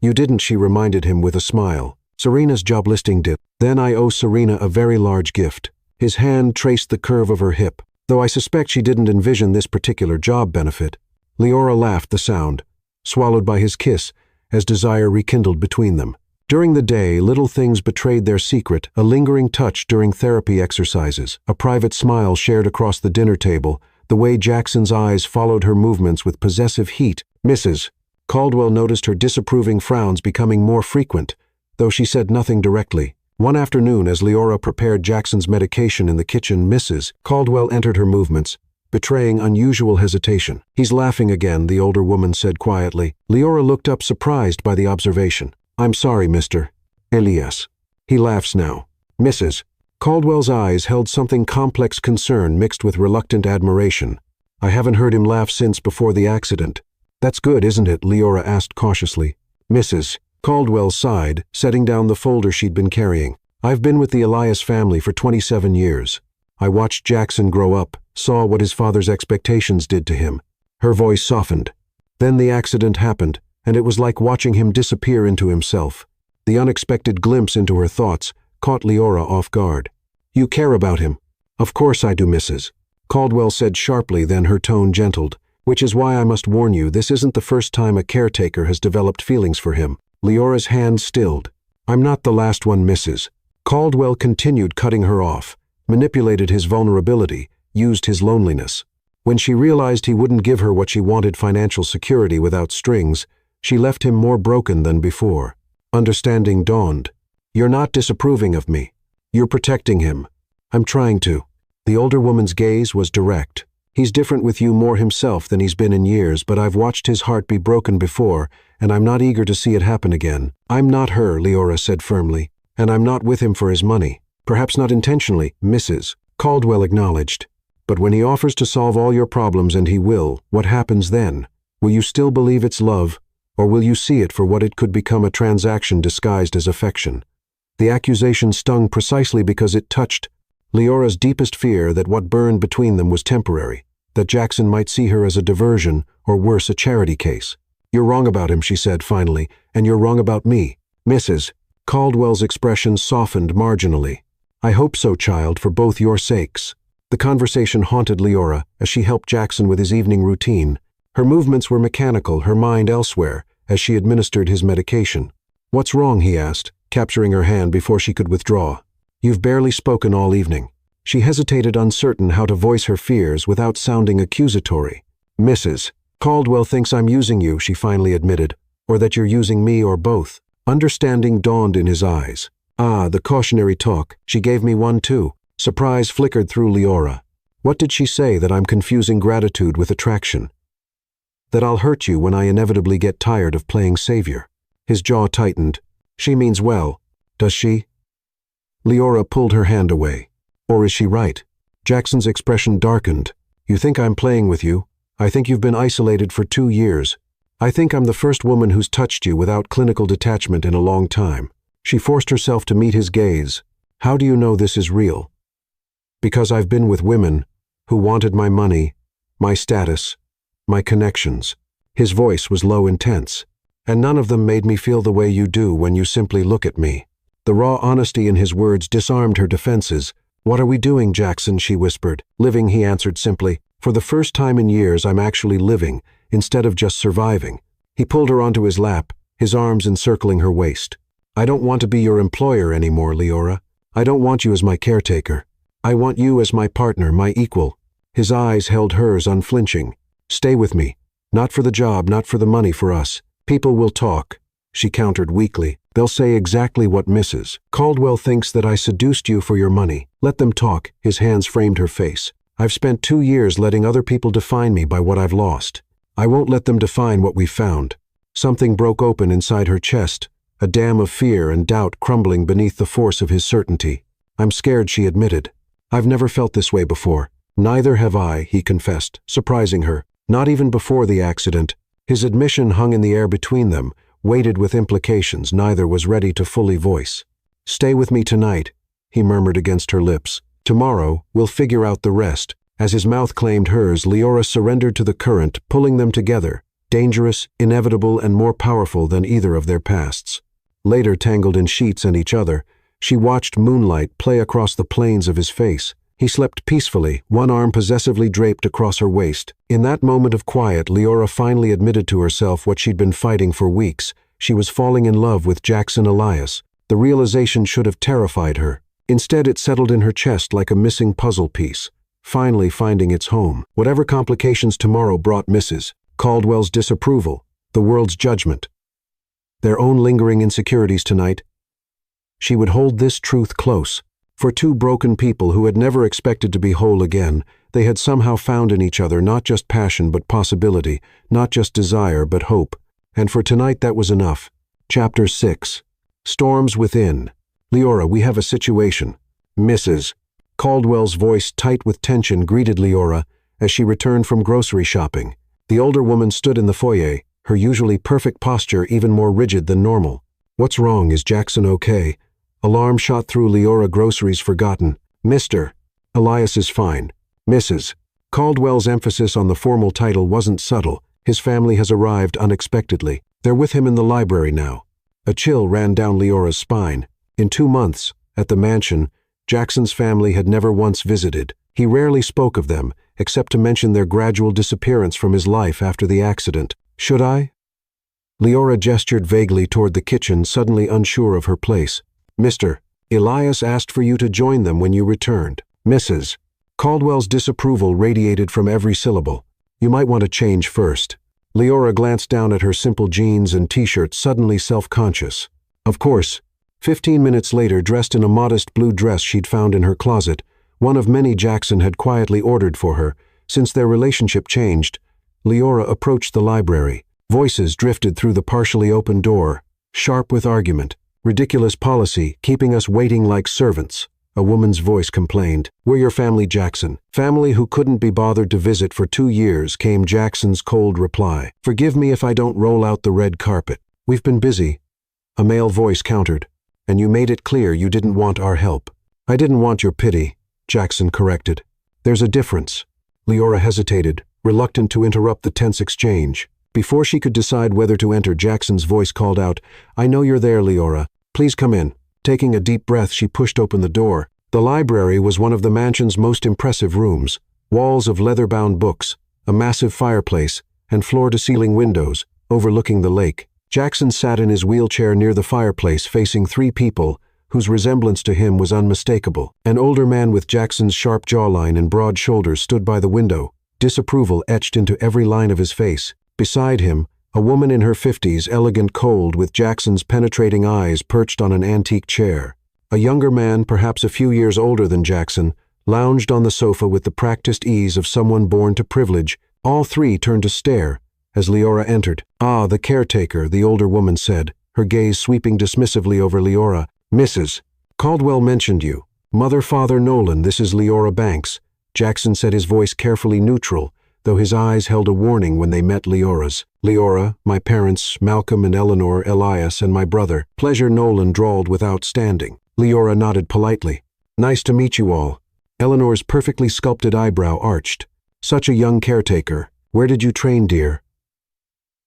You didn't, she reminded him with a smile. Serena's job listing did. Then I owe Serena a very large gift. His hand traced the curve of her hip, though I suspect she didn't envision this particular job benefit. Leora laughed, the sound, swallowed by his kiss, as desire rekindled between them. During the day, little things betrayed their secret, a lingering touch during therapy exercises, a private smile shared across the dinner table, the way Jackson's eyes followed her movements with possessive heat. Mrs. Caldwell noticed her disapproving frowns becoming more frequent, though she said nothing directly. One afternoon, as Leora prepared Jackson's medication in the kitchen, Mrs. Caldwell entered her movements, betraying unusual hesitation. He's laughing again, the older woman said quietly. Leora looked up, surprised by the observation. I'm sorry, Mr. Elias. He laughs now. Mrs. Caldwell's eyes held something complex concern mixed with reluctant admiration. I haven't heard him laugh since before the accident. That's good, isn't it? Leora asked cautiously. Mrs. Caldwell sighed, setting down the folder she'd been carrying. I've been with the Elias family for 27 years. I watched Jackson grow up, saw what his father's expectations did to him. Her voice softened. Then the accident happened, and it was like watching him disappear into himself. The unexpected glimpse into her thoughts caught Leora off guard. You care about him? Of course I do, Mrs. Caldwell said sharply, then her tone gentled. Which is why I must warn you, this isn't the first time a caretaker has developed feelings for him. Leora's hand stilled. I'm not the last one, Mrs. Caldwell continued, cutting her off, manipulated his vulnerability, used his loneliness. When she realized he wouldn't give her what she wanted, financial security without strings, she left him more broken than before. Understanding dawned. You're not disapproving of me. You're protecting him. I'm trying to. The older woman's gaze was direct. He's different with you, more himself than he's been in years, but I've watched his heart be broken before, and I'm not eager to see it happen again. I'm not her, Leora said firmly, and I'm not with him for his money. Perhaps not intentionally, Mrs. Caldwell acknowledged. But when he offers to solve all your problems, and he will, what happens then? Will you still believe it's love? Or will you see it for what it could become, a transaction disguised as affection? The accusation stung precisely because it touched Leora's deepest fear that what burned between them was temporary, that Jackson might see her as a diversion, or worse, a charity case. You're wrong about him, she said finally, and you're wrong about me. Mrs. Caldwell's expression softened marginally. I hope so, child, for both your sakes. The conversation haunted Leora as she helped Jackson with his evening routine. Her movements were mechanical, her mind elsewhere, as she administered his medication. What's wrong? He asked, capturing her hand before she could withdraw. You've barely spoken all evening. She hesitated, uncertain how to voice her fears without sounding accusatory. Mrs. Caldwell thinks I'm using you, she finally admitted, or that you're using me, or both. Understanding dawned in his eyes. Ah, the cautionary talk. She gave me one too. Surprise flickered through Leora. What did she say? That I'm confusing gratitude with attraction? That I'll hurt you when I inevitably get tired of playing savior? His jaw tightened. She means well, does she? Leora pulled her hand away. Or is she right? Jackson's expression darkened. You think I'm playing with you? I think you've been isolated for 2 years. I think I'm the first woman who's touched you without clinical detachment in a long time. She forced herself to meet his gaze. How do you know this is real? Because I've been with women who wanted my money, my status, my connections. His voice was low and tense. And none of them made me feel the way you do when you simply look at me. The raw honesty in his words disarmed her defenses. What are we doing, Jackson? She whispered. Living, he answered simply. For the first time in years, I'm actually living, instead of just surviving. He pulled her onto his lap, his arms encircling her waist. I don't want to be your employer anymore, Leora. I don't want you as my caretaker. I want you as my partner, my equal. His eyes held hers unflinching. Stay with me. Not for the job, not for the money, for us. People will talk, she countered weakly. They'll say exactly what Mrs. Caldwell thinks, that I seduced you for your money. Let them talk. His hands framed her face. I've spent 2 years letting other people define me by what I've lost. I won't let them define what we've found. Something broke open inside her chest, a dam of fear and doubt crumbling beneath the force of his certainty. I'm scared, she admitted. I've never felt this way before. Neither have I, he confessed, surprising her. Not even before the accident. His admission hung in the air between them, weighted with implications neither was ready to fully voice. Stay with me tonight, he murmured against her lips. Tomorrow, we'll figure out the rest. As his mouth claimed hers, Leora surrendered to the current, pulling them together, dangerous, inevitable, and more powerful than either of their pasts. Later, tangled in sheets and each other, she watched moonlight play across the planes of his face. He slept peacefully, one arm possessively draped across her waist. In that moment of quiet, Leora finally admitted to herself what she'd been fighting for weeks. She was falling in love with Jackson Elias. The realization should have terrified her. Instead, it settled in her chest like a missing puzzle piece, finally finding its home. Whatever complications tomorrow brought, Mrs. Caldwell's disapproval, the world's judgment, their own lingering insecurities tonight, she would hold this truth close. For two broken people who had never expected to be whole again, they had somehow found in each other not just passion but possibility, not just desire but hope. And for tonight that was enough. Chapter 6. Storms Within. Leora, we have a situation. Mrs. Caldwell's voice, tight with tension, greeted Leora as she returned from grocery shopping. The older woman stood in the foyer, her usually perfect posture even more rigid than normal. What's wrong? Is Jackson okay? Alarm shot through Leora. Groceries forgotten. Mr. Elias is fine. Mrs. Caldwell's emphasis on the formal title wasn't subtle. His family has arrived unexpectedly. They're with him in the library now. A chill ran down Leora's spine. In 2 months, at the mansion, Jackson's family had never once visited. He rarely spoke of them, except to mention their gradual disappearance from his life after the accident. Should I? Leora gestured vaguely toward the kitchen, suddenly unsure of her place. Mr. Elias asked for you to join them when you returned. Mrs. Caldwell's disapproval radiated from every syllable. You might want to change first. Leora glanced down at her simple jeans and t-shirt, suddenly self-conscious. Of course. 15 minutes later, dressed in a modest blue dress she'd found in her closet, one of many Jackson had quietly ordered for her. Since their relationship changed, Leora approached the library. Voices drifted through the partially open door, sharp with argument. Ridiculous policy, keeping us waiting like servants. A woman's voice complained. We're your family, Jackson. Family who couldn't be bothered to visit for 2 years, came Jackson's cold reply. Forgive me if I don't roll out the red carpet. We've been busy. A male voice countered. And you made it clear you didn't want our help. I didn't want your pity, Jackson corrected. There's a difference. Leora hesitated, reluctant to interrupt the tense exchange. Before she could decide whether to enter, Jackson's voice called out, I know you're there, Leora. Please come in. Taking a deep breath, she pushed open the door. The library was one of the mansion's most impressive rooms. Walls of leather-bound books, a massive fireplace, and floor-to-ceiling windows overlooking the lake. Jackson sat in his wheelchair near the fireplace, facing 3 people whose resemblance to him was unmistakable. An older man with Jackson's sharp jawline and broad shoulders stood by the window, disapproval etched into every line of his face. Beside him, a woman in her 50s, elegant, cold, with Jackson's penetrating eyes perched on an antique chair. A younger man, perhaps a few years older than Jackson, lounged on the sofa with the practiced ease of someone born to privilege. All 3 turned to stare as Leora entered. Ah, the caretaker, the older woman said, her gaze sweeping dismissively over Leora. Mrs. Caldwell mentioned you. Mother, Father Nolan, this is Leora Banks. Jackson said, his voice carefully neutral, though his eyes held a warning when they met Leora's. Leora, my parents, Malcolm and Eleanor, Elias, and my brother. Pleasure, Nolan drawled without standing. Leora nodded politely. Nice to meet you all. Eleanor's perfectly sculpted eyebrow arched. Such a young caretaker. Where did you train, dear?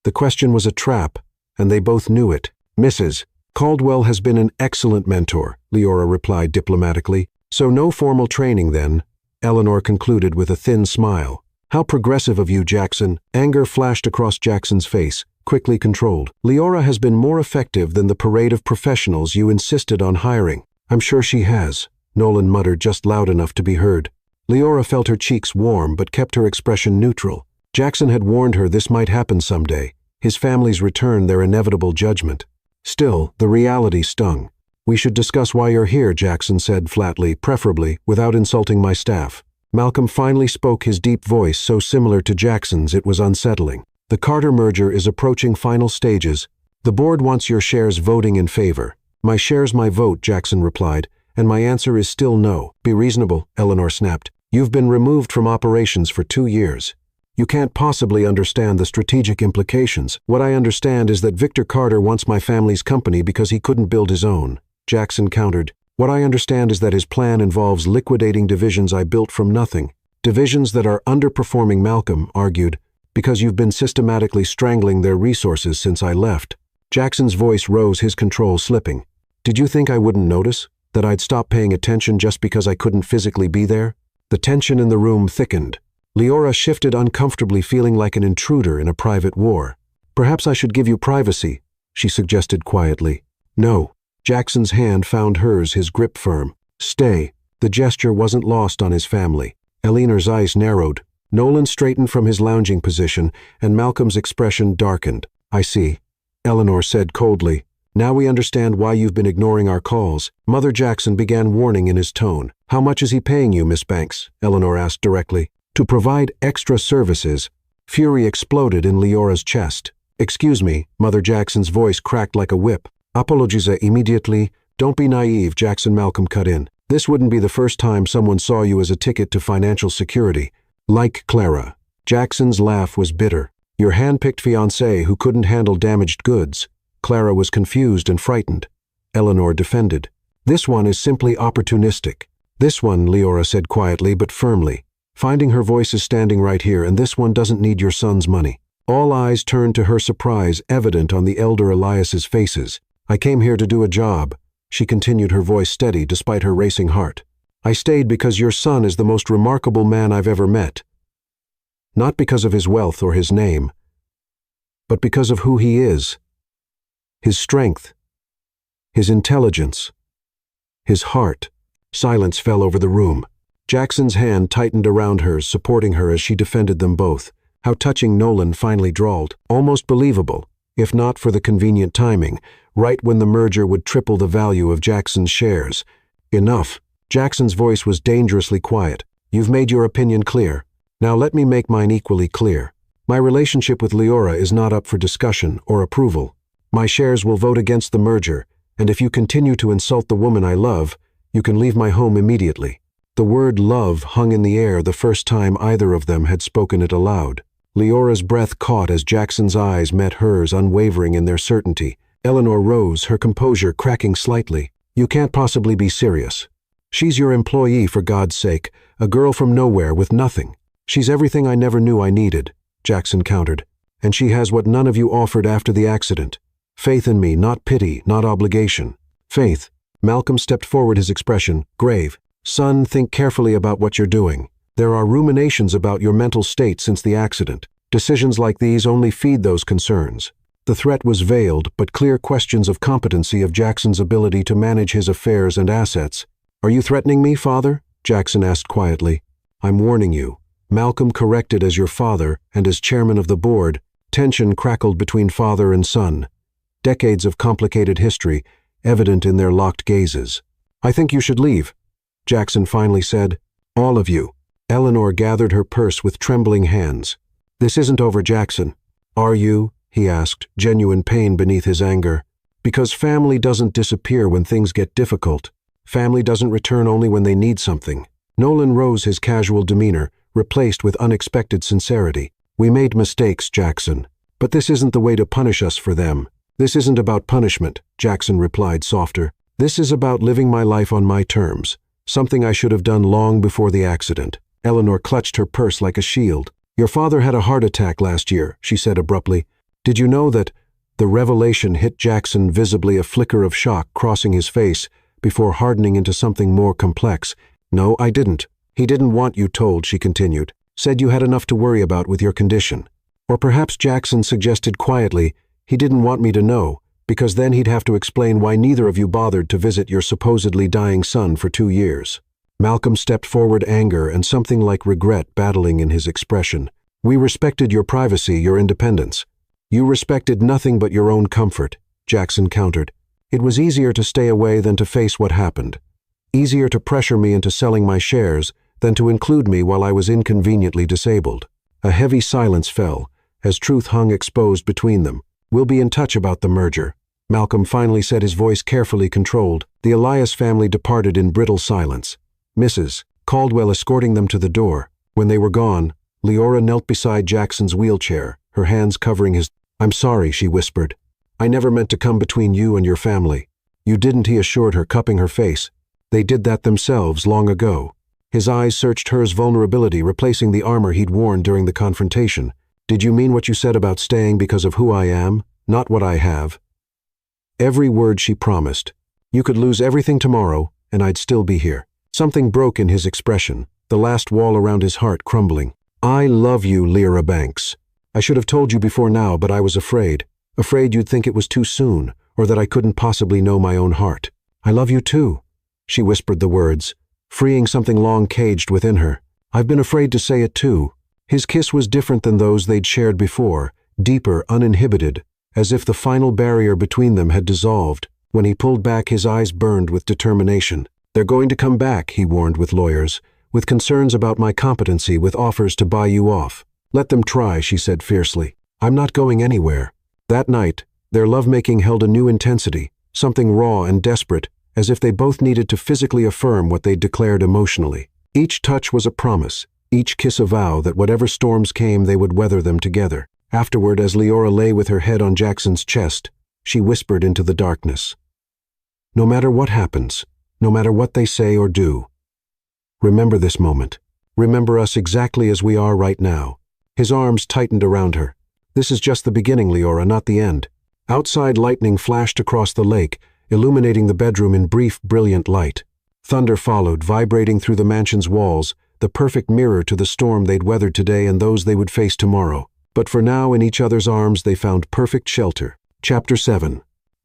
The question was a trap, and they both knew it. Mrs. Caldwell has been an excellent mentor, Leora replied diplomatically. So no formal training then, Eleanor concluded with a thin smile. How progressive of you, Jackson. Anger flashed across Jackson's face, quickly controlled. Leora has been more effective than the parade of professionals you insisted on hiring. I'm sure she has, Nolan muttered just loud enough to be heard. Leora felt her cheeks warm but kept her expression neutral. Jackson had warned her this might happen someday, his family's return, their inevitable judgment. Still, the reality stung. We should discuss why you're here, Jackson said flatly, preferably without insulting my staff. Malcolm finally spoke, his deep voice so similar to Jackson's it was unsettling. The Carter merger is approaching final stages. The board wants your shares voting in favor. My shares, my vote, Jackson replied, and my answer is still no. Be reasonable, Eleanor snapped. You've been removed from operations for 2 years. You can't possibly understand the strategic implications. What I understand is that Victor Carter wants my family's company because he couldn't build his own. Jackson countered. What I understand is that his plan involves liquidating divisions I built from nothing. Divisions that are underperforming, Malcolm argued, because you've been systematically strangling their resources since I left. Jackson's voice rose, his control slipping. Did you think I wouldn't notice? That I'd stop paying attention just because I couldn't physically be there? The tension in the room thickened. Leora shifted uncomfortably, feeling like an intruder in a private war. Perhaps I should give you privacy, she suggested quietly. No. Jackson's hand found hers, his grip firm. Stay. The gesture wasn't lost on his family. Eleanor's eyes narrowed. Nolan straightened from his lounging position, and Malcolm's expression darkened. I see, Eleanor said coldly. Now we understand why you've been ignoring our calls. Mother Jackson began warning in his tone. How much is he paying you, Miss Banks? Eleanor asked directly. To provide extra services. Fury exploded in Leora's chest. Excuse me, Mother Jackson's voice cracked like a whip. Apologize immediately. Don't be naive, Jackson. Malcolm cut in. This wouldn't be the first time someone saw you as a ticket to financial security. Like Clara. Jackson's laugh was bitter. Your hand-picked fiancé who couldn't handle damaged goods. Clara was confused and frightened. Eleanor defended. This one is simply opportunistic. This one, Leora said quietly but firmly. Finding her voice is standing right here, and this one doesn't need your son's money. All eyes turned to her, surprise evident on the elder Elias's faces. I came here to do a job, she continued, her voice steady despite her racing heart. I stayed because your son is the most remarkable man I've ever met. Not because of his wealth or his name, but because of who he is. His strength, his intelligence, his heart. Silence fell over the room. Jackson's hand tightened around hers, supporting her as she defended them both. How touching, Nolan finally drawled. Almost believable, if not for the convenient timing, right when the merger would triple the value of Jackson's shares. Enough. Jackson's voice was dangerously quiet. You've made your opinion clear. Now let me make mine equally clear. My relationship with Leora is not up for discussion or approval. My shares will vote against the merger, and if you continue to insult the woman I love, you can leave my home immediately. The word love hung in the air the first time either of them had spoken it aloud. Leora's breath caught as Jackson's eyes met hers, unwavering in their certainty. Eleanor rose, her composure cracking slightly. You can't possibly be serious. She's your employee, for God's sake, a girl from nowhere with nothing. She's everything I never knew I needed, Jackson countered. And she has what none of you offered after the accident. Faith in me, not pity, not obligation. Faith. Malcolm stepped forward, his expression grave. Son, think carefully about what you're doing. There are ruminations about your mental state since the accident. Decisions like these only feed those concerns. The threat was veiled, but clear questions of competency of Jackson's ability to manage his affairs and assets. Are you threatening me, Father? Jackson asked quietly. I'm warning you. Malcolm corrected. As your father and as chairman of the board, tension crackled between father and son. Decades of complicated history, evident in their locked gazes. I think you should leave, Jackson finally said. All of you. Eleanor gathered her purse with trembling hands. This isn't over, Jackson. Are you? He asked, genuine pain beneath his anger. Because family doesn't disappear when things get difficult. Family doesn't return only when they need something. Nolan rose, his casual demeanor replaced with unexpected sincerity. We made mistakes, Jackson. But this isn't the way to punish us for them. This isn't about punishment, Jackson replied softer. This is about living my life on my terms. Something I should have done long before the accident. Eleanor clutched her purse like a shield. Your father had a heart attack last year, she said abruptly. Did you know that? The revelation hit Jackson, visibly a flicker of shock crossing his face before hardening into something more complex. No, I didn't. He didn't want you told, she continued. Said you had enough to worry about with your condition. Or perhaps Jackson suggested quietly, he didn't want me to know, because then he'd have to explain why neither of you bothered to visit your supposedly dying son for 2 years. Malcolm stepped forward, anger and something like regret battling in his expression. We respected your privacy, your independence. You respected nothing but your own comfort, Jackson countered. It was easier to stay away than to face what happened. Easier to pressure me into selling my shares than to include me while I was inconveniently disabled. A heavy silence fell, as truth hung exposed between them. We'll be in touch about the merger. Malcolm finally said, his voice carefully controlled. The Elias family departed in brittle silence. Mrs. Caldwell escorting them to the door. When they were gone, Leora knelt beside Jackson's wheelchair, her hands covering his. I'm sorry, she whispered. I never meant to come between you and your family. You didn't, he assured her, cupping her face. They did that themselves long ago. His eyes searched hers, vulnerability replacing the armor he'd worn during the confrontation. Did you mean what you said about staying because of who I am, not what I have? Every word, she promised. You could lose everything tomorrow, and I'd still be here. Something broke in his expression, the last wall around his heart crumbling. I love you, Lyra Banks. I should have told you before now, but I was afraid. Afraid you'd think it was too soon, or that I couldn't possibly know my own heart. I love you too. She whispered the words, freeing something long caged within her. I've been afraid to say it too. His kiss was different than those they'd shared before, deeper, uninhibited, as if the final barrier between them had dissolved. When he pulled back, his eyes burned with determination. They're going to come back, he warned, with lawyers, with concerns about my competency, with offers to buy you off. Let them try, she said fiercely. I'm not going anywhere. That night, their lovemaking held a new intensity, something raw and desperate, as if they both needed to physically affirm what they'd declared emotionally. Each touch was a promise, each kiss a vow that whatever storms came, they would weather them together. Afterward, as Leora lay with her head on Jackson's chest, she whispered into the darkness. No matter what happens, no matter what they say or do, remember this moment. Remember us exactly as we are right now. His arms tightened around her. This is just the beginning, Leora, not the end. Outside, lightning flashed across the lake, illuminating the bedroom in brief, brilliant light. Thunder followed, vibrating through the mansion's walls, the perfect mirror to the storm they'd weathered today and those they would face tomorrow. But for now, in each other's arms, they found perfect shelter. Chapter 7.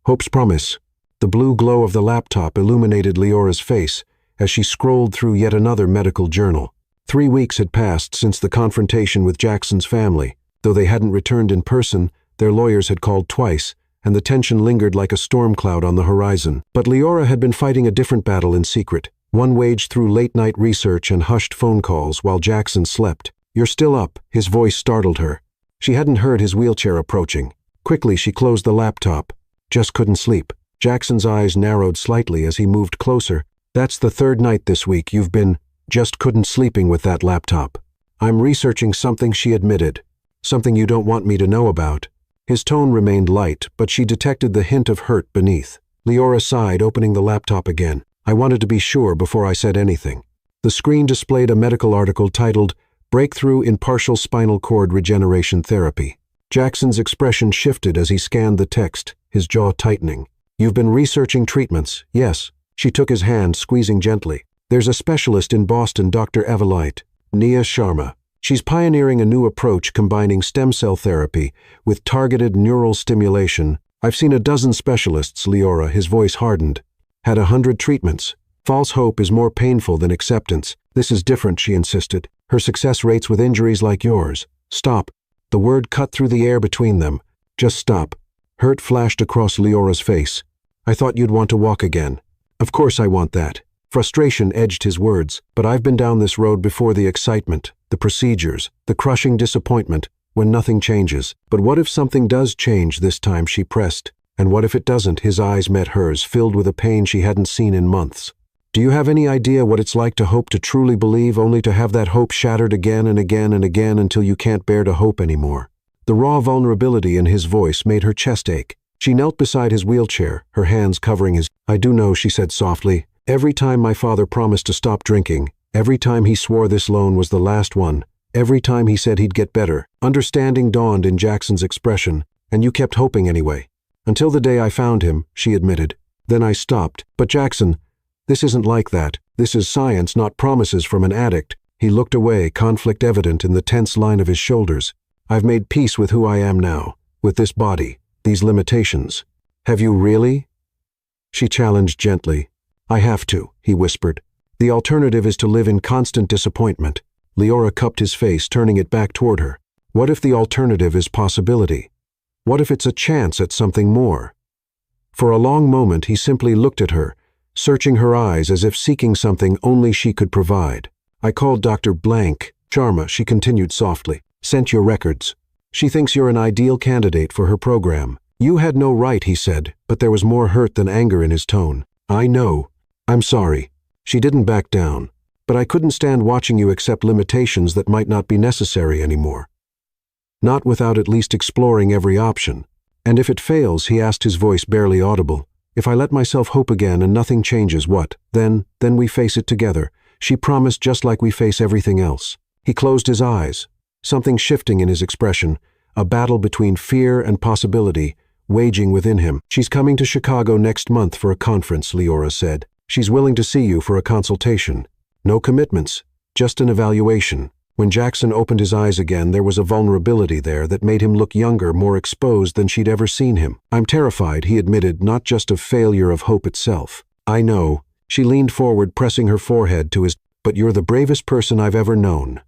Hope's Promise. The blue glow of the laptop illuminated Leora's face as she scrolled through yet another medical journal. 3 weeks had passed since the confrontation with Jackson's family. Though they hadn't returned in person, their lawyers had called twice, and the tension lingered like a storm cloud on the horizon. But Leora had been fighting a different battle in secret, one waged through late-night research and hushed phone calls while Jackson slept. You're still up, his voice startled her. She hadn't heard his wheelchair approaching. Quickly, she closed the laptop. Just couldn't sleep. Jackson's eyes narrowed slightly as he moved closer. That's the 3rd night this week you've been just couldn't sleeping with that laptop. I'm researching something, she admitted. Something you don't want me to know about. His tone remained light, but she detected the hint of hurt beneath. Leora sighed, opening the laptop again. I wanted to be sure before I said anything. The screen displayed a medical article titled, Breakthrough in Partial Spinal Cord Regeneration Therapy. Jackson's expression shifted as he scanned the text, his jaw tightening. You've been researching treatments, yes. She took his hand, squeezing gently. There's a specialist in Boston, Dr. Evelite, Nia Sharma. She's pioneering a new approach combining stem cell therapy with targeted neural stimulation. I've seen a dozen specialists, Leora, his voice hardened. Had 100 treatments. False hope is more painful than acceptance. This is different, she insisted. Her success rates with injuries like yours. Stop. The word cut through the air between them. Just stop. Hurt flashed across Leora's face. I thought you'd want to walk again. Of course I want that. Frustration edged his words, but I've been down this road before. The excitement, the procedures, the crushing disappointment, when nothing changes. But what if something does change this time, she pressed. And what if it doesn't? His eyes met hers, filled with a pain she hadn't seen in months. Do you have any idea what it's like to hope to truly believe only to have that hope shattered again and again and again until you can't bear to hope anymore? The raw vulnerability in his voice made her chest ache. She knelt beside his wheelchair, her hands covering his. I do know, she said softly. Every time my father promised to stop drinking, every time he swore this loan was the last one, every time he said he'd get better, understanding dawned in Jackson's expression, and you kept hoping anyway. Until the day I found him, she admitted. Then I stopped. But Jackson, this isn't like that. This is science, not promises from an addict. He looked away, conflict evident in the tense line of his shoulders. I've made peace with who I am now, with this body, these limitations. Have you really? She challenged gently. I have to, he whispered. The alternative is to live in constant disappointment. Leora cupped his face, turning it back toward her. What if the alternative is possibility? What if it's a chance at something more? For a long moment he simply looked at her, searching her eyes as if seeking something only she could provide. I called Dr. Blank. Sharma, she continued softly, sent your records. She thinks you're an ideal candidate for her program. You had no right, he said, but there was more hurt than anger in his tone. I know. I'm sorry. She didn't back down. But I couldn't stand watching you accept limitations that might not be necessary anymore. Not without at least exploring every option. And if it fails, he asked, his voice barely audible, if I let myself hope again and nothing changes, what? Then we face it together. She promised, just like we face everything else. He closed his eyes, something shifting in his expression, a battle between fear and possibility, waging within him. She's coming to Chicago next month for a conference, Leora said. She's willing to see you for a consultation. No commitments, just an evaluation. When Jackson opened his eyes again, there was a vulnerability there that made him look younger, more exposed than she'd ever seen him. I'm terrified, he admitted, not just of failure of hope itself. I know. She leaned forward, pressing her forehead to his, but you're the bravest person I've ever known.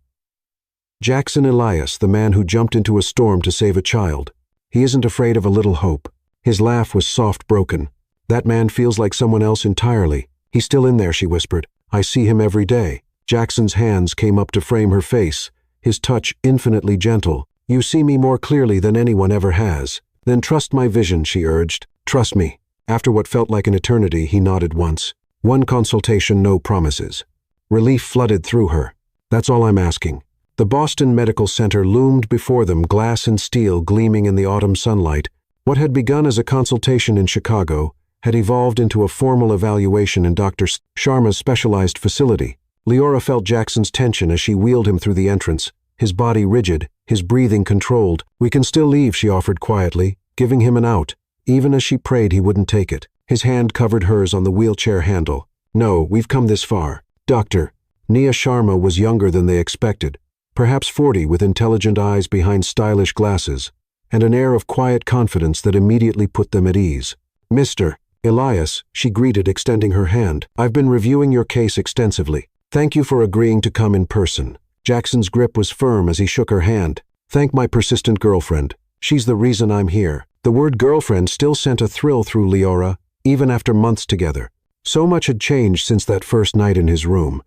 Jackson Elias, the man who jumped into a storm to save a child. He isn't afraid of a little hope. His laugh was soft, broken. That man feels like someone else entirely. He's still in there, she whispered. I see him every day. Jackson's hands came up to frame her face, his touch infinitely gentle. You see me more clearly than anyone ever has. Then trust my vision, she urged. Trust me. After what felt like an eternity, he nodded once. One consultation, no promises. Relief flooded through her. That's all I'm asking. The Boston Medical Center loomed before them, glass and steel gleaming in the autumn sunlight. What had begun as a consultation in Chicago had evolved into a formal evaluation in Dr. Sharma's specialized facility. Leora felt Jackson's tension as she wheeled him through the entrance, his body rigid, his breathing controlled. We can still leave, she offered quietly, giving him an out, even as she prayed he wouldn't take it. His hand covered hers on the wheelchair handle. No, we've come this far. Doctor. Nia Sharma was younger than they expected, perhaps 40, with intelligent eyes behind stylish glasses, and an air of quiet confidence that immediately put them at ease. Mr. Elias, she greeted, extending her hand. I've been reviewing your case extensively. Thank you for agreeing to come in person. Jackson's grip was firm as he shook her hand. Thank my persistent girlfriend. She's the reason I'm here. The word girlfriend still sent a thrill through Leora, even after months together. So much had changed since that first night in his room,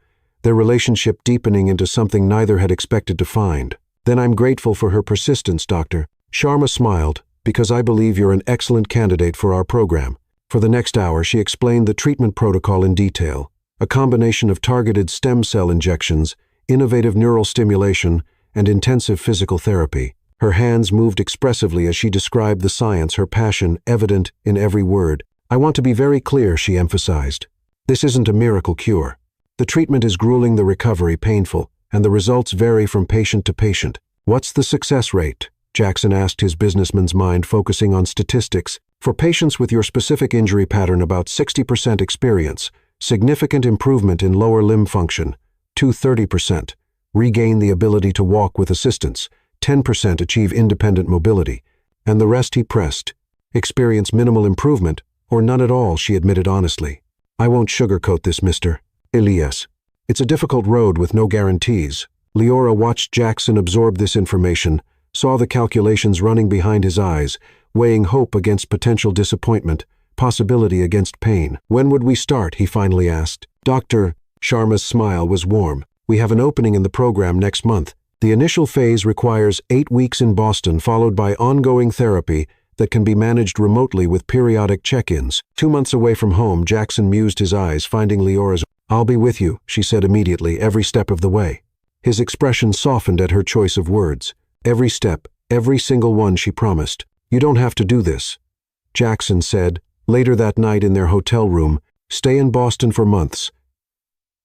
their relationship deepening into something neither had expected to find. Then I'm grateful for her persistence, Doctor. Sharma smiled, because I believe you're an excellent candidate for our program. For the next hour, she explained the treatment protocol in detail. A combination of targeted stem cell injections, innovative neural stimulation, and intensive physical therapy. Her hands moved expressively as she described the science, her passion evident in every word. I want to be very clear, she emphasized. This isn't a miracle cure. The treatment is grueling, the recovery painful, and the results vary from patient to patient. What's the success rate? Jackson asked, his businessman's mind focusing on statistics. For patients with your specific injury pattern, about 60% experience. Significant improvement in lower limb function, 30%. Regain the ability to walk with assistance, 10% achieve independent mobility, and the rest, he pressed, experience minimal improvement, or none at all, she admitted honestly. I won't sugarcoat this, Mr. Elias. It's a difficult road with no guarantees. Leora watched Jackson absorb this information, saw the calculations running behind his eyes, weighing hope against potential disappointment, possibility against pain. When would we start, he finally asked. Dr. Sharma's smile was warm. We have an opening in the program next month. The initial phase requires 8 weeks in Boston, followed by ongoing therapy, that can be managed remotely with periodic check-ins. 2 months away from home, Jackson mused his eyes, finding Leora's. "I'll be with you," she said immediately, every step of the way. His expression softened at her choice of words. Every step, every single one, she promised. "You don't have to do this," Jackson said, later that night in their hotel room. "Stay in Boston for months.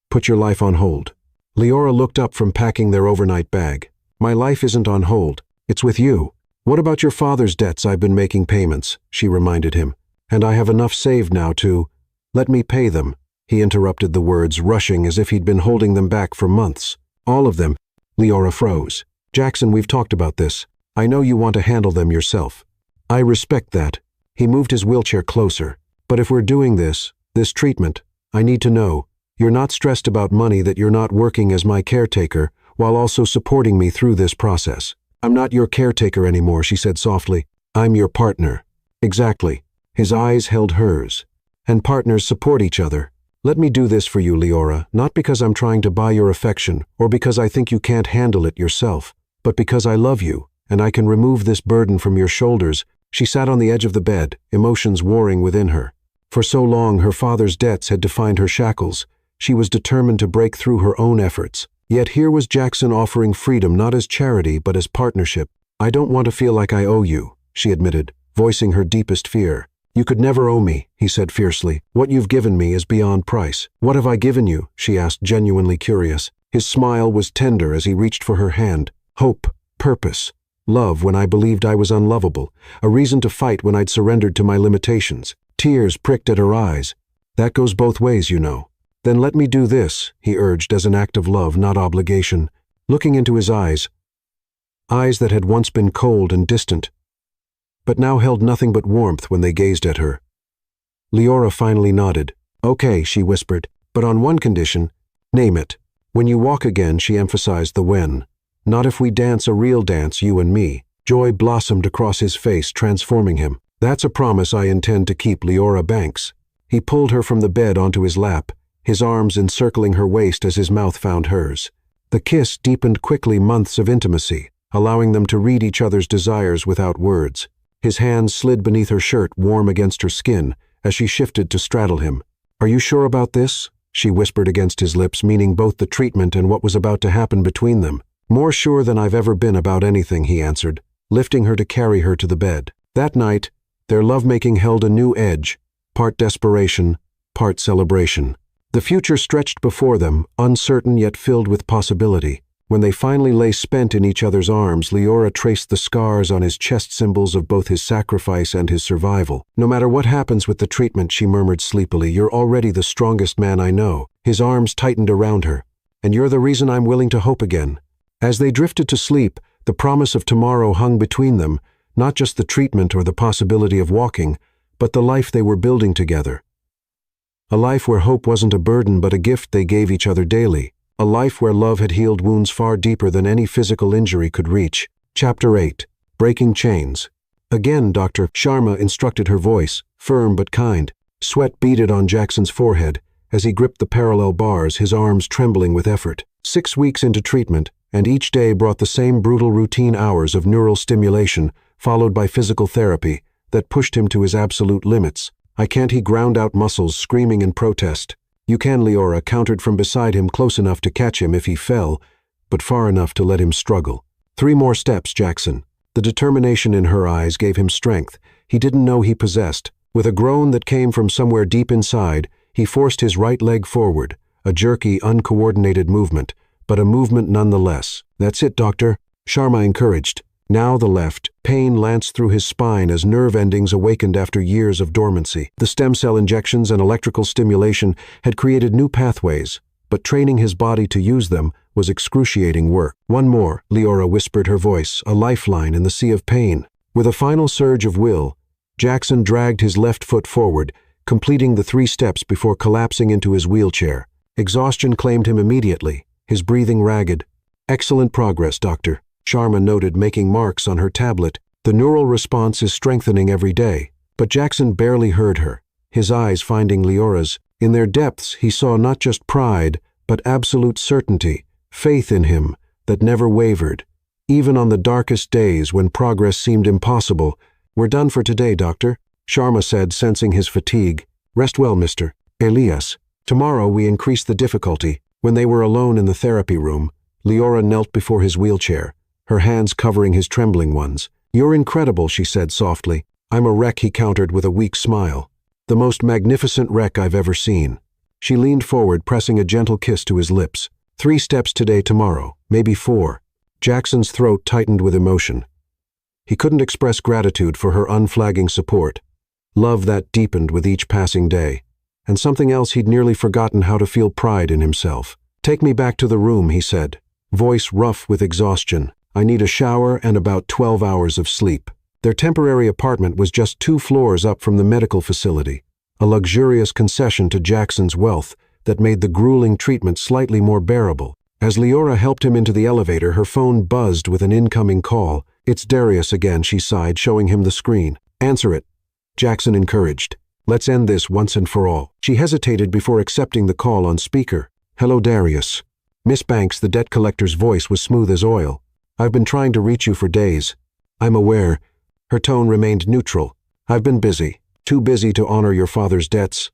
Put your life on hold." Leora looked up from packing their overnight bag. "My life isn't on hold. It's with you." "What about your father's debts? I've been making payments," she reminded him. "And I have enough saved now to—" "Let me pay them," he interrupted, the words rushing as if he'd been holding them back for months. "All of them." Leora froze. "Jackson, we've talked about this. I know you want to handle them yourself. I respect that." He moved his wheelchair closer. "But if we're doing this treatment, I need to know you're not stressed about money, that you're not working as my caretaker while also supporting me through this process." "I'm not your caretaker anymore," she said softly. "I'm your partner." "Exactly." His eyes held hers. "And partners support each other. Let me do this for you, Leora, not because I'm trying to buy your affection or because I think you can't handle it yourself, but because I love you, and I can remove this burden from your shoulders." She sat on the edge of the bed, emotions warring within her. For so long, her father's debts had defined her shackles. She was determined to break through her own efforts. Yet here was Jackson offering freedom not as charity but as partnership. "I don't want to feel like I owe you," she admitted, voicing her deepest fear. "You could never owe me," he said fiercely. "What you've given me is beyond price." "What have I given you?" she asked, genuinely curious. His smile was tender as he reached for her hand. "Hope, purpose, love when I believed I was unlovable, a reason to fight when I'd surrendered to my limitations." Tears pricked at her eyes. "That goes both ways, you know." "Then let me do this," he urged, as an act of love, not obligation. Looking into his eyes that had once been cold and distant, but now held nothing but warmth when they gazed at her. Leora finally nodded. "Okay," she whispered, "but on one condition." "Name it." "When you walk again," she emphasized the when. "Not if we dance a real dance, you and me." Joy blossomed across his face, transforming him. "That's a promise I intend to keep, Leora Banks." He pulled her from the bed onto his lap, his arms encircling her waist as his mouth found hers. The kiss deepened quickly, months of intimacy, allowing them to read each other's desires without words. His hands slid beneath her shirt, warm against her skin, as she shifted to straddle him. "Are you sure about this?" she whispered against his lips, meaning both the treatment and what was about to happen between them. "More sure than I've ever been about anything," he answered, lifting her to carry her to the bed. That night, their lovemaking held a new edge, part desperation, part celebration. The future stretched before them, uncertain yet filled with possibility. When they finally lay spent in each other's arms, Leora traced the scars on his chest, symbols of both his sacrifice and his survival. "No matter what happens with the treatment," she murmured sleepily, "you're already the strongest man I know." His arms tightened around her. "And you're the reason I'm willing to hope again." As they drifted to sleep, the promise of tomorrow hung between them, not just the treatment or the possibility of walking, but the life they were building together. A life where hope wasn't a burden but a gift they gave each other daily. A life where love had healed wounds far deeper than any physical injury could reach. Chapter 8. Breaking Chains. Again, Dr. Sharma instructed, her voice, firm but kind. Sweat beaded on Jackson's forehead as he gripped the parallel bars, his arms trembling with effort. 6 weeks into treatment, and each day brought the same brutal routine hours of neural stimulation, followed by physical therapy, that pushed him to his absolute limits. "I can't," he ground out muscles, screaming in protest. "You can," Leora countered from beside him, close enough to catch him if he fell, but far enough to let him struggle. 3 more steps, Jackson. The determination in her eyes gave him strength he didn't know he possessed. With a groan that came from somewhere deep inside, he forced his right leg forward, a jerky, uncoordinated movement, but a movement nonetheless. "That's it, Doctor," Sharma encouraged. Now the left. Pain lanced through his spine as nerve endings awakened after years of dormancy. The stem cell injections and electrical stimulation had created new pathways, but training his body to use them was excruciating work. "One more," Leora whispered, her voice a lifeline in the sea of pain. With a final surge of will, Jackson dragged his left foot forward, completing the 3 steps before collapsing into his wheelchair. Exhaustion claimed him immediately, his breathing ragged. "Excellent progress, Doctor," Sharma noted, making marks on her tablet. "The neural response is strengthening every day." But Jackson barely heard her, his eyes finding Leora's. In their depths, he saw not just pride, but absolute certainty, faith in him that never wavered. Even on the darkest days when progress seemed impossible, "We're done for today, doctor," Sharma said, sensing his fatigue. "Rest well, Mr. Elias. Tomorrow we increase the difficulty." When they were alone in the therapy room, Leora knelt before his wheelchair, her hands covering his trembling ones. "You're incredible," she said softly. "I'm a wreck," he countered with a weak smile. "The most magnificent wreck I've ever seen." She leaned forward, pressing a gentle kiss to his lips. 3 steps today, tomorrow, maybe 4. Jackson's throat tightened with emotion. He couldn't express gratitude for her unflagging support, love that deepened with each passing day, and something else he'd nearly forgotten: how to feel pride in himself. "Take me back to the room," he said, voice rough with exhaustion. "I need a shower and about 12 hours of sleep." Their temporary apartment was just 2 floors up from the medical facility, a luxurious concession to Jackson's wealth that made the grueling treatment slightly more bearable. As Leora helped him into the elevator, her phone buzzed with an incoming call. "It's Darius again," she sighed, showing him the screen. "Answer it," Jackson encouraged. "Let's end this once and for all." She hesitated before accepting the call on speaker. "Hello, Darius." Miss Banks, the debt collector's voice was smooth as oil. "I've been trying to reach you for days." "I'm aware." Her tone remained neutral. "I've been busy. Too busy to honor your father's debts."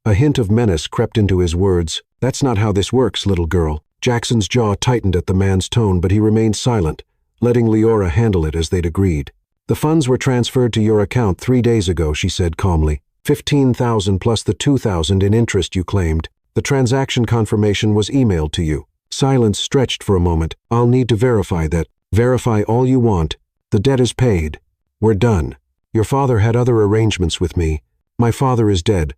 A hint of menace crept into his words. "That's not how this works, little girl." Jackson's jaw tightened at the man's tone, but he remained silent, letting Leora handle it as they'd agreed. "The funds were transferred to your account 3 days ago," she said calmly. 15,000 plus the 2,000 in interest you claimed. The transaction confirmation was emailed to you." Silence stretched for a moment. "I'll need to verify that." "Verify all you want. The debt is paid. We're done. Your father had other arrangements with me. My father is dead."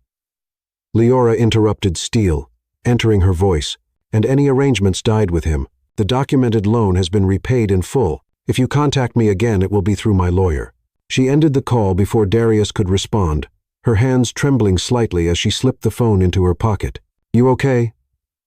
Leora interrupted, steel entering her voice. "And any arrangements died with him. The documented loan has been repaid in full. If you contact me again, it will be through my lawyer." She ended the call before Darius could respond, her hands trembling slightly as she slipped the phone into her pocket. "You okay?"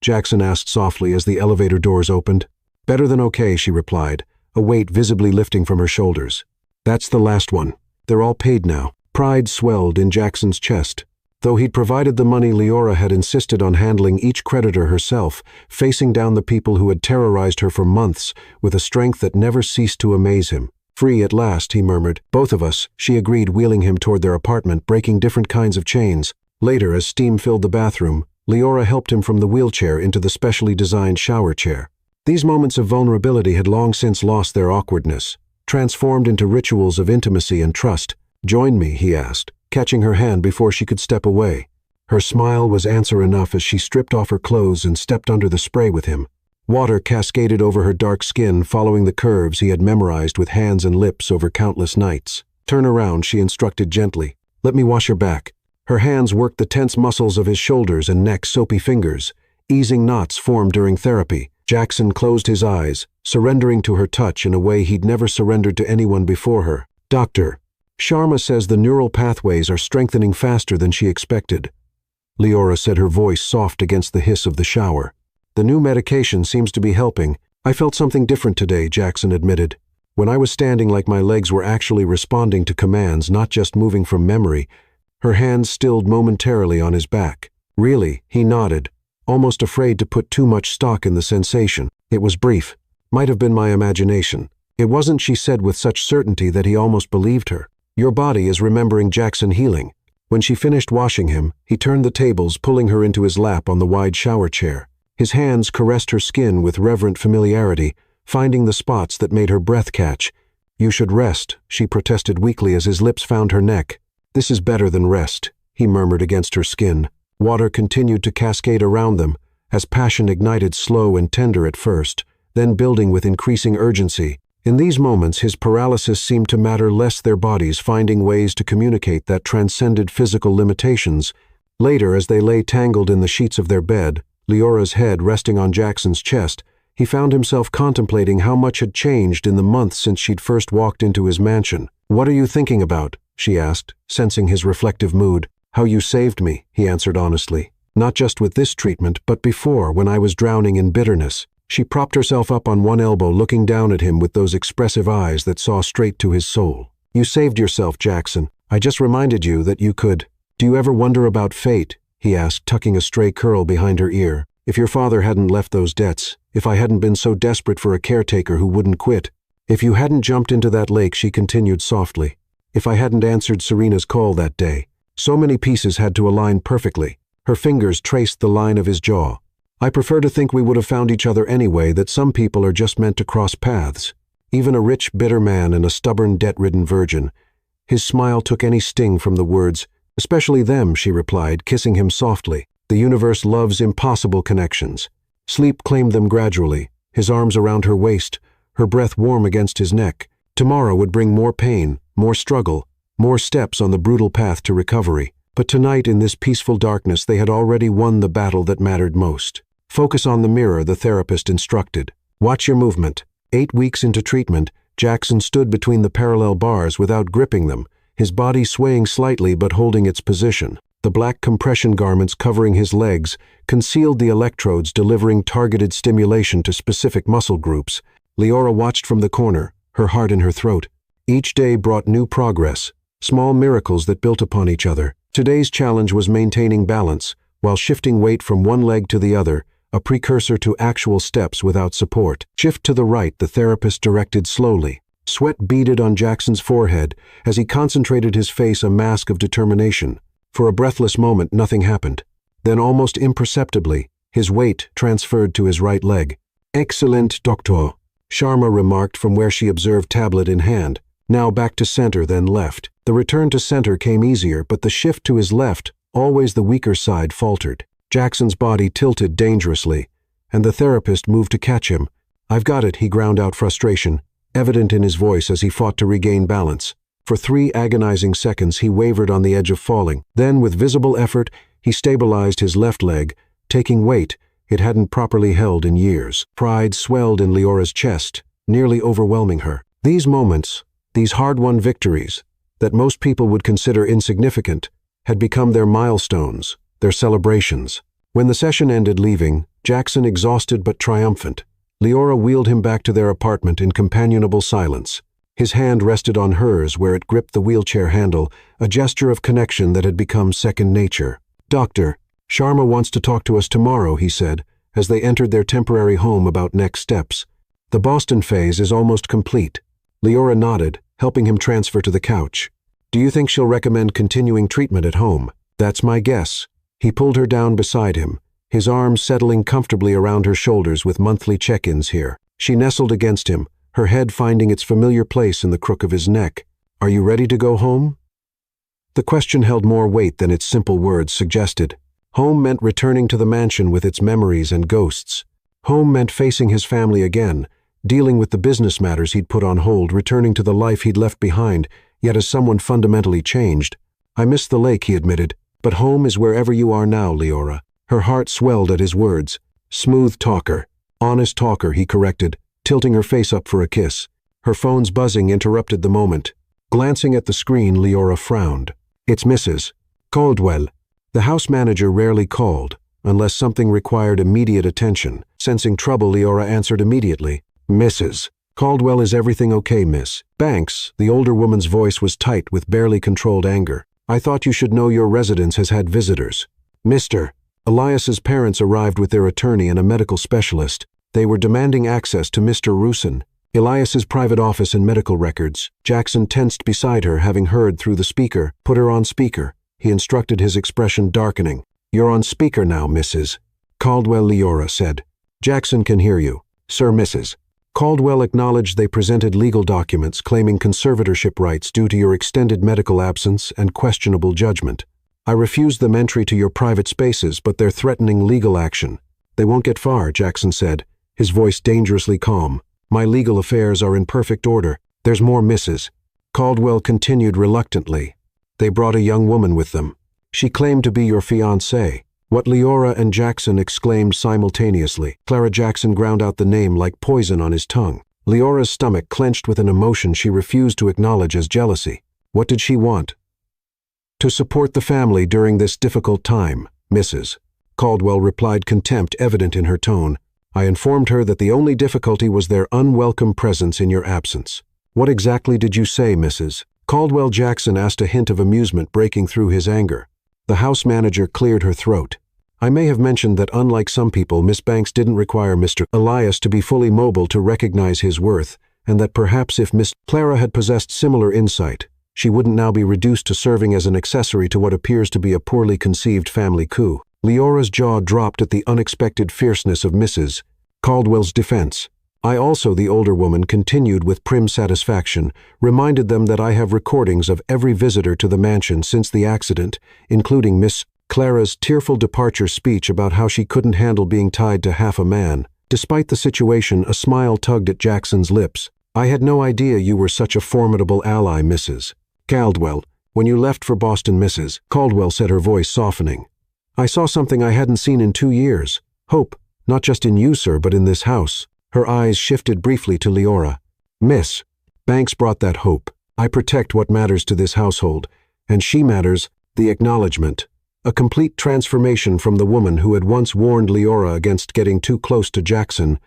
Jackson asked softly as the elevator doors opened. "Better than okay," she replied, a weight visibly lifting from her shoulders. "That's the last one. They're all paid now." Pride swelled in Jackson's chest. Though he'd provided the money, Leora had insisted on handling each creditor herself, facing down the people who had terrorized her for months with a strength that never ceased to amaze him. "Free at last," he murmured. "Both of us," she agreed, wheeling him toward their apartment, breaking different kinds of chains. Later, as steam filled the bathroom, Leora helped him from the wheelchair into the specially designed shower chair. These moments of vulnerability had long since lost their awkwardness, transformed into rituals of intimacy and trust. "Join me," he asked, catching her hand before she could step away. Her smile was answer enough as she stripped off her clothes and stepped under the spray with him. Water cascaded over her dark skin, following the curves he had memorized with hands and lips over countless nights. "Turn around," she instructed gently. "Let me wash your back." Her hands worked the tense muscles of his shoulders and neck, soapy fingers, easing knots formed during therapy. Jackson closed his eyes, surrendering to her touch in a way he'd never surrendered to anyone before her. "Doctor, Sharma says the neural pathways are strengthening faster than she expected." Leora said, her voice soft against the hiss of the shower. "The new medication seems to be helping." "I felt something different today," Jackson admitted. "When I was standing, like my legs were actually responding to commands, not just moving from memory." Her hands stilled momentarily on his back. "Really?" He nodded, almost afraid to put too much stock in the sensation. "It was brief. Might have been my imagination." It wasn't, she said with such certainty that he almost believed her. "Your body is remembering Jackson healing." When she finished washing him, he turned the tables, pulling her into his lap on the wide shower chair. His hands caressed her skin with reverent familiarity, finding the spots that made her breath catch. "You should rest," she protested weakly as his lips found her neck. "This is better than rest," he murmured against her skin. Water continued to cascade around them, as passion ignited slow and tender at first, then building with increasing urgency. In these moments, his paralysis seemed to matter less, their bodies finding ways to communicate that transcended physical limitations. Later, as they lay tangled in the sheets of their bed, Leora's head resting on Jackson's chest, he found himself contemplating how much had changed in the months since she'd first walked into his mansion. "What are you thinking about?" she asked, sensing his reflective mood. "How you saved me," he answered honestly. "Not just with this treatment, but before, when I was drowning in bitterness." She propped herself up on one elbow, looking down at him with those expressive eyes that saw straight to his soul. "You saved yourself, Jackson. I just reminded you that you could." "Do you ever wonder about fate?" he asked, tucking a stray curl behind her ear. "If your father hadn't left those debts, if I hadn't been so desperate for a caretaker who wouldn't quit, if you hadn't jumped into that lake," she continued softly. If I hadn't answered Serena's call that day, so many pieces had to align perfectly. Her fingers traced the line of his jaw. I prefer to think we would have found each other anyway, that some people are just meant to cross paths. Even a rich, bitter man and a stubborn, debt-ridden virgin. His smile took any sting from the words. Especially them, she replied, kissing him softly. The universe loves impossible connections. Sleep claimed them gradually, his arms around her waist, her breath warm against his neck. Tomorrow would bring more pain, more struggle, more steps on the brutal path to recovery. But tonight, in this peaceful darkness, they had already won the battle that mattered most. Focus on the mirror, the therapist instructed. Watch your movement. 8 weeks into treatment, Jackson stood between the parallel bars without gripping them, his body swaying slightly but holding its position. The black compression garments covering his legs concealed the electrodes delivering targeted stimulation to specific muscle groups. Leora watched from the corner, her heart in her throat. Each day brought new progress, small miracles that built upon each other. Today's challenge was maintaining balance, while shifting weight from one leg to the other, a precursor to actual steps without support. Shift to the right, the therapist directed slowly. Sweat beaded on Jackson's forehead as he concentrated his face, a mask of determination. For a breathless moment, nothing happened. Then, almost imperceptibly, his weight transferred to his right leg. Excellent, doctor, Sharma remarked from where she observed, tablet in hand. Now back to center, then left. The return to center came easier, but the shift to his left, always the weaker side, faltered. Jackson's body tilted dangerously, and the therapist moved to catch him. I've got it, he ground out, frustration evident in his voice as he fought to regain balance. For 3 agonizing seconds he wavered on the edge of falling. Then, with visible effort, he stabilized his left leg, taking weight it hadn't properly held in years. Pride swelled in Leora's chest, nearly overwhelming her. These moments, these hard-won victories, that most people would consider insignificant, had become their milestones, their celebrations. When the session ended, leaving, Jackson exhausted but triumphant, Leora wheeled him back to their apartment in companionable silence. His hand rested on hers where it gripped the wheelchair handle, a gesture of connection that had become second nature. Doctor, Sharma wants to talk to us tomorrow, he said, as they entered their temporary home about next steps. The Boston phase is almost complete. Leora nodded, helping him transfer to the couch. Do you think she'll recommend continuing treatment at home? That's my guess. He pulled her down beside him, his arms settling comfortably around her shoulders with monthly check-ins here. She nestled against him, her head finding its familiar place in the crook of his neck. Are you ready to go home? The question held more weight than its simple words suggested. Home meant returning to the mansion with its memories and ghosts. Home meant facing his family again, dealing with the business matters he'd put on hold, returning to the life he'd left behind, yet as someone fundamentally changed. I miss the lake, he admitted, but home is wherever you are now, Leora. Her heart swelled at his words. Smooth talker. Honest talker, he corrected, tilting her face up for a kiss. Her phone's buzzing interrupted the moment. Glancing at the screen, Leora frowned. It's Mrs. Caldwell. The house manager rarely called, unless something required immediate attention. Sensing trouble, Leora answered immediately. Mrs. Caldwell, is everything okay, miss? Banks, the older woman's voice was tight with barely controlled anger. I thought you should know your residence has had visitors. Mr. Elias's parents arrived with their attorney and a medical specialist. They were demanding access to Mr. Rusin, Elias's private office and medical records. Jackson tensed beside her, having heard through the speaker. Put her on speaker, he instructed, his expression darkening. You're on speaker now, Mrs. Caldwell, Leora said. Jackson can hear you. Sir, Mrs. Caldwell acknowledged they presented legal documents claiming conservatorship rights due to your extended medical absence and questionable judgment. I refused them entry to your private spaces, but they're threatening legal action. They won't get far, Jackson said, his voice dangerously calm. My legal affairs are in perfect order. There's more, Mrs. Caldwell continued reluctantly. They brought a young woman with them. She claimed to be your fiancée. What Leora and Jackson exclaimed simultaneously. Clara Jackson ground out the name like poison on his tongue. Leora's stomach clenched with an emotion she refused to acknowledge as jealousy. What did she want? To support the family during this difficult time, Mrs. Caldwell replied, contempt evident in her tone. I informed her that the only difficulty was their unwelcome presence in your absence. What exactly did you say, Mrs. Caldwell? Jackson asked, a hint of amusement breaking through his anger. The house manager cleared her throat. I may have mentioned that unlike some people, Miss Banks didn't require Mr. Elias to be fully mobile to recognize his worth, and that perhaps if Miss Clara had possessed similar insight, She wouldn't now be reduced to serving as an accessory to what appears to be a poorly conceived family coup. Leora's jaw dropped at the unexpected fierceness of Mrs. Caldwell's defense. I also, the older woman, continued with prim satisfaction, reminded them that I have recordings of every visitor to the mansion since the accident, including Miss Clara's tearful departure speech about how she couldn't handle being tied to half a man. Despite the situation, a smile tugged at Jackson's lips. I had no idea you were such a formidable ally, Mrs. Caldwell. When you left for Boston, Mrs. Caldwell said, her voice softening. I saw something I hadn't seen in 2 years. Hope, not just in you, sir, but in this house. Her eyes shifted briefly to Leora. Miss Banks brought that hope. I protect what matters to this household, and she matters, the acknowledgement. A complete transformation from the woman who had once warned Leora against getting too close to Jackson,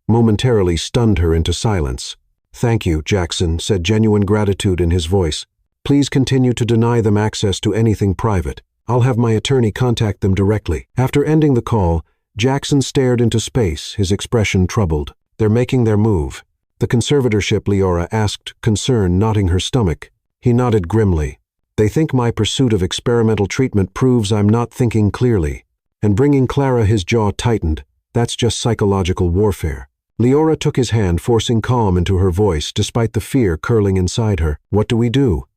momentarily stunned her into silence. Thank you, Jackson said, genuine gratitude in his voice. Please continue to deny them access to anything private. I'll have my attorney contact them directly. After ending the call, Jackson stared into space, his expression troubled. They're making their move. The conservatorship, Leora asked, concern knotting her stomach. He nodded grimly. They think my pursuit of experimental treatment proves I'm not thinking clearly. And bringing Clara, his jaw tightened. That's just psychological warfare. Leora took his hand, forcing calm into her voice, despite the fear curling inside her. What do we do?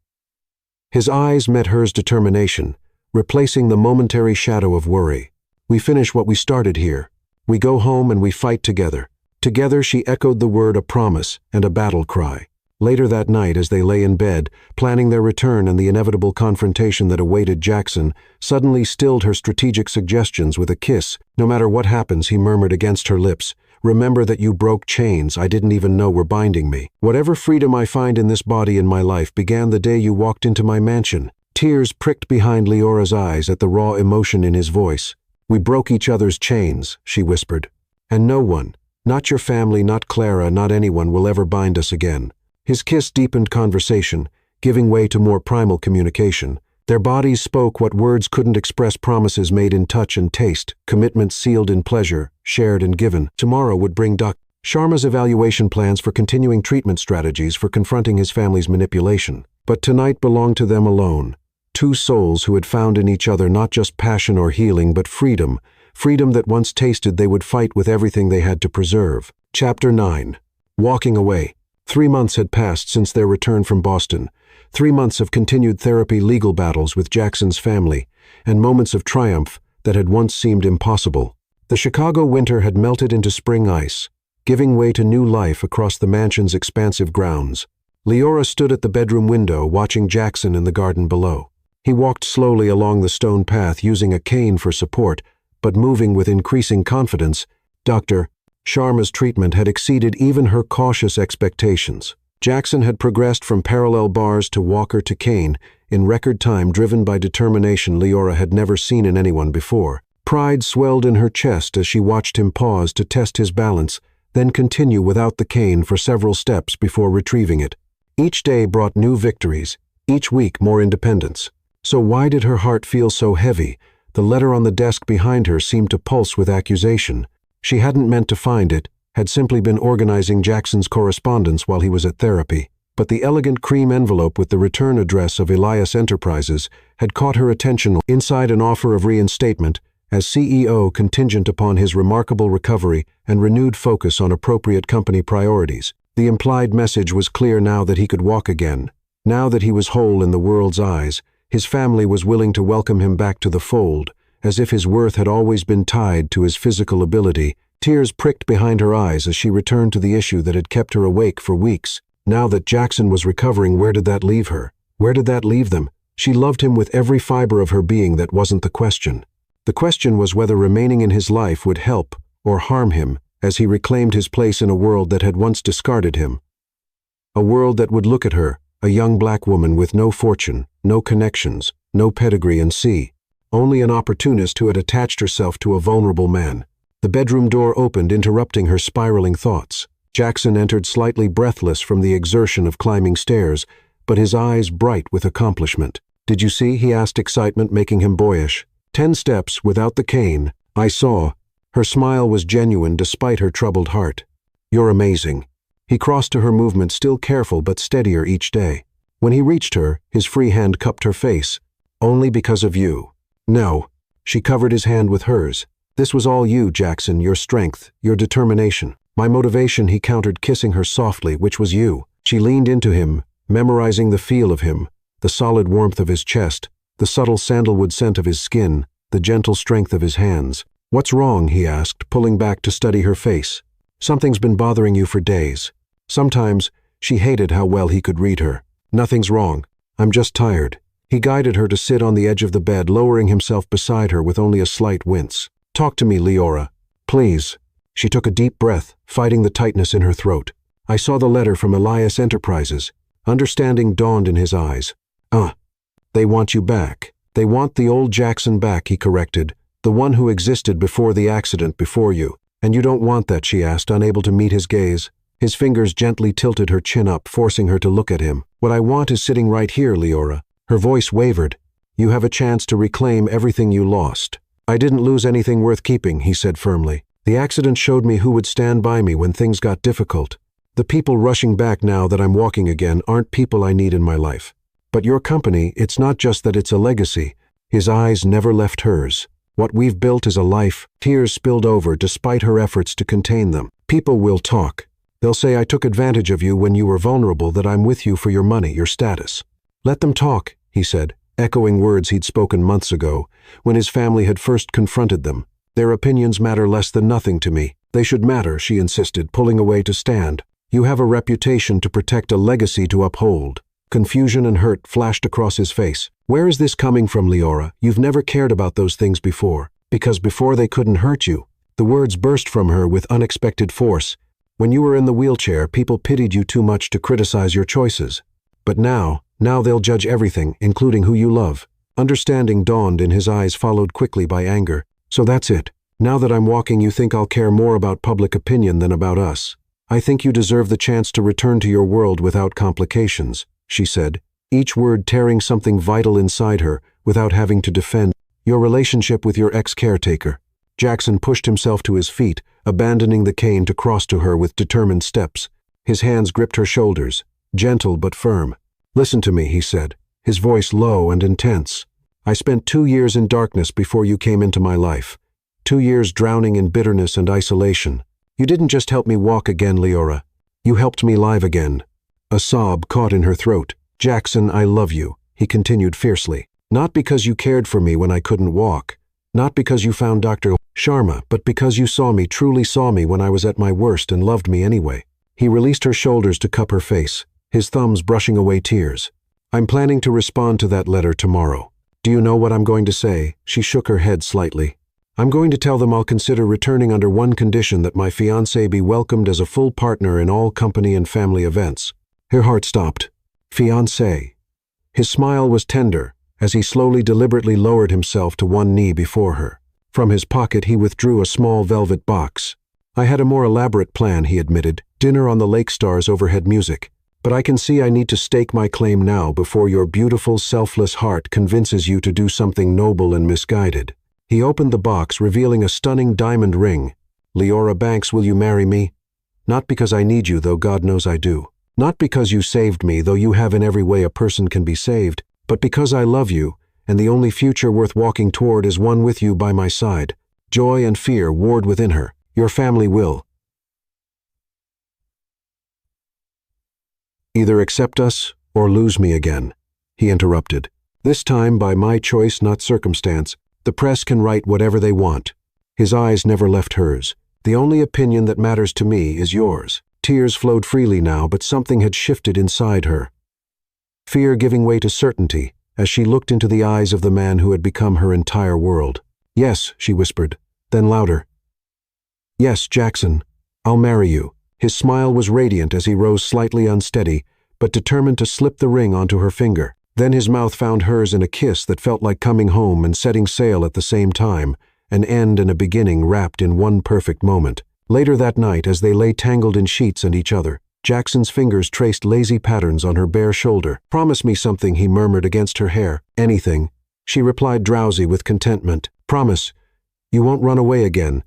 His eyes met hers determination, replacing the momentary shadow of worry. We finish what we started here. We go home and we fight together. Together, she echoed the word, a promise and a battle cry. Later that night, as they lay in bed, planning their return and the inevitable confrontation that awaited, Jackson suddenly stilled her strategic suggestions with a kiss. No matter what happens, he murmured against her lips, remember that you broke chains I didn't even know were binding me. Whatever freedom I find in this body in my life began the day you walked into my mansion. Tears pricked behind Leora's eyes at the raw emotion in his voice. We broke each other's chains, she whispered. And no one, not your family, not Clara, not anyone, will ever bind us again. His kiss deepened conversation, giving way to more primal communication. Their bodies spoke what words couldn't express, promises made in touch and taste, commitments sealed in pleasure, shared and given. Tomorrow would bring Dr. Sharma's evaluation plans for continuing treatment strategies for confronting his family's manipulation. But tonight belonged to them alone. Two souls who had found in each other not just passion or healing, but freedom. Freedom that once tasted they would fight with everything they had to preserve. Chapter 9. Walking away. 3 months had passed since their return from Boston. 3 months of continued therapy, legal battles with Jackson's family, and moments of triumph that had once seemed impossible. The Chicago winter had melted into spring ice, giving way to new life across the mansion's expansive grounds. Leora stood at the bedroom window, watching Jackson in the garden below. He walked slowly along the stone path, using a cane for support, but moving with increasing confidence. Dr. Sharma's treatment had exceeded even her cautious expectations. Jackson had progressed from parallel bars to walker to cane in record time, driven by determination Leora had never seen in anyone before. Pride swelled in her chest as she watched him pause to test his balance, then continue without the cane for several steps before retrieving it. Each day brought new victories, each week more independence. So why did her heart feel so heavy? The letter on the desk behind her seemed to pulse with accusation. She hadn't meant to find it, had simply been organizing Jackson's correspondence while he was at therapy. But the elegant cream envelope with the return address of Elias Enterprises had caught her attention. Inside, an offer of reinstatement as CEO contingent upon his remarkable recovery and renewed focus on appropriate company priorities. The implied message was clear now that he could walk again. Now that he was whole in the world's eyes, his family was willing to welcome him back to the fold, as if his worth had always been tied to his physical ability. Tears pricked behind her eyes as she returned to the issue that had kept her awake for weeks. Now that Jackson was recovering, where did that leave her? Where did that leave them? She loved him with every fiber of her being. That wasn't the question. The question was whether remaining in his life would help or harm him as he reclaimed his place in a world that had once discarded him. A world that would look at her, a young black woman with no fortune, no connections, no pedigree, and see only an opportunist who had attached herself to a vulnerable man. The bedroom door opened, interrupting her spiraling thoughts. Jackson entered, slightly breathless from the exertion of climbing stairs, but his eyes bright with accomplishment. "Did you see?" he asked, excitement making him boyish. 10 steps without the cane. "I saw." Her smile was genuine despite her troubled heart. "You're amazing." He crossed to her movement, still careful but steadier each day. When he reached her, his free hand cupped her face. Only because of you. No. She covered his hand with hers. This was all you, Jackson, your strength, your determination. My motivation, he countered, kissing her softly, which was you. She leaned into him, memorizing the feel of him, the solid warmth of his chest, the subtle sandalwood scent of his skin, the gentle strength of his hands. What's wrong, he asked, pulling back to study her face. Something's been bothering you for days. Sometimes, she hated how well he could read her. Nothing's wrong. I'm just tired. He guided her to sit on the edge of the bed, lowering himself beside her with only a slight wince. Talk to me, Leora. Please. She took a deep breath, fighting the tightness in her throat. I saw the letter from Elias Enterprises. Understanding dawned in his eyes. They want you back. They want the old Jackson back, he corrected. The one who existed before the accident before you. And you don't want that, she asked, unable to meet his gaze. His fingers gently tilted her chin up, forcing her to look at him. What I want is sitting right here, Leora. Her voice wavered. You have a chance to reclaim everything you lost. I didn't lose anything worth keeping, he said firmly. The accident showed me who would stand by me when things got difficult. The people rushing back now that I'm walking again aren't people I need in my life. But your company, it's not just that it's a legacy. His eyes never left hers. What we've built is a life. Tears spilled over despite her efforts to contain them. People will talk. They'll say I took advantage of you when you were vulnerable, that I'm with you for your money, your status. Let them talk, he said, echoing words he'd spoken months ago, when his family had first confronted them. Their opinions matter less than nothing to me. They should matter, she insisted, pulling away to stand. You have a reputation to protect, a legacy to uphold. Confusion and hurt flashed across his face. Where is this coming from, Leora? You've never cared about those things before. Because before they couldn't hurt you. The words burst from her with unexpected force. When you were in the wheelchair, people pitied you too much to criticize your choices. But now they'll judge everything, including who you love. Understanding dawned in his eyes, followed quickly by anger. So that's it. Now that I'm walking, you think I'll care more about public opinion than about us. I think you deserve the chance to return to your world without complications, she said, each word tearing something vital inside her without having to defend. Your relationship with your ex-caretaker. Jackson pushed himself to his feet, abandoning the cane to cross to her with determined steps. His hands gripped her shoulders, gentle but firm. Listen to me, he said, his voice low and intense. I spent 2 years in darkness before you came into my life. 2 years drowning in bitterness and isolation. You didn't just help me walk again, Leora. You helped me live again. A sob caught in her throat. Jackson, I love you, he continued fiercely. Not because you cared for me when I couldn't walk. Not because you found Dr. Sharma, but because you saw me, truly saw me when I was at my worst and loved me anyway. He released her shoulders to cup her face, his thumbs brushing away tears. I'm planning to respond to that letter tomorrow. Do you know what I'm going to say? She shook her head slightly. I'm going to tell them I'll consider returning under one condition, that my fiancé be welcomed as a full partner in all company and family events. Her heart stopped. Fiancé. His smile was tender as he slowly, deliberately lowered himself to one knee before her. From his pocket he withdrew a small velvet box. I had a more elaborate plan, he admitted. Dinner on the lake, stars, overhead music. But I can see I need to stake my claim now before your beautiful, selfless heart convinces you to do something noble and misguided. He opened the box, revealing a stunning diamond ring. Leora Banks, will you marry me? Not because I need you, though God knows I do. Not because you saved me, though you have in every way a person can be saved, but because I love you, and the only future worth walking toward is one with you by my side. Joy and fear warred within her. Your family will either accept us or lose me again, he interrupted. This time by my choice, not circumstance. The press can write whatever they want. His eyes never left hers. The only opinion that matters to me is yours. Tears flowed freely now, but something had shifted inside her. Fear giving way to certainty as she looked into the eyes of the man who had become her entire world. Yes, she whispered, then louder. Yes, Jackson, I'll marry you. His smile was radiant as he rose, slightly unsteady, but determined to slip the ring onto her finger. Then his mouth found hers in a kiss that felt like coming home and setting sail at the same time, an end and a beginning wrapped in one perfect moment. Later that night, as they lay tangled in sheets and each other, Jackson's fingers traced lazy patterns on her bare shoulder. Promise me something, he murmured against her hair. Anything. She replied, drowsy with contentment. Promise. You won't run away again.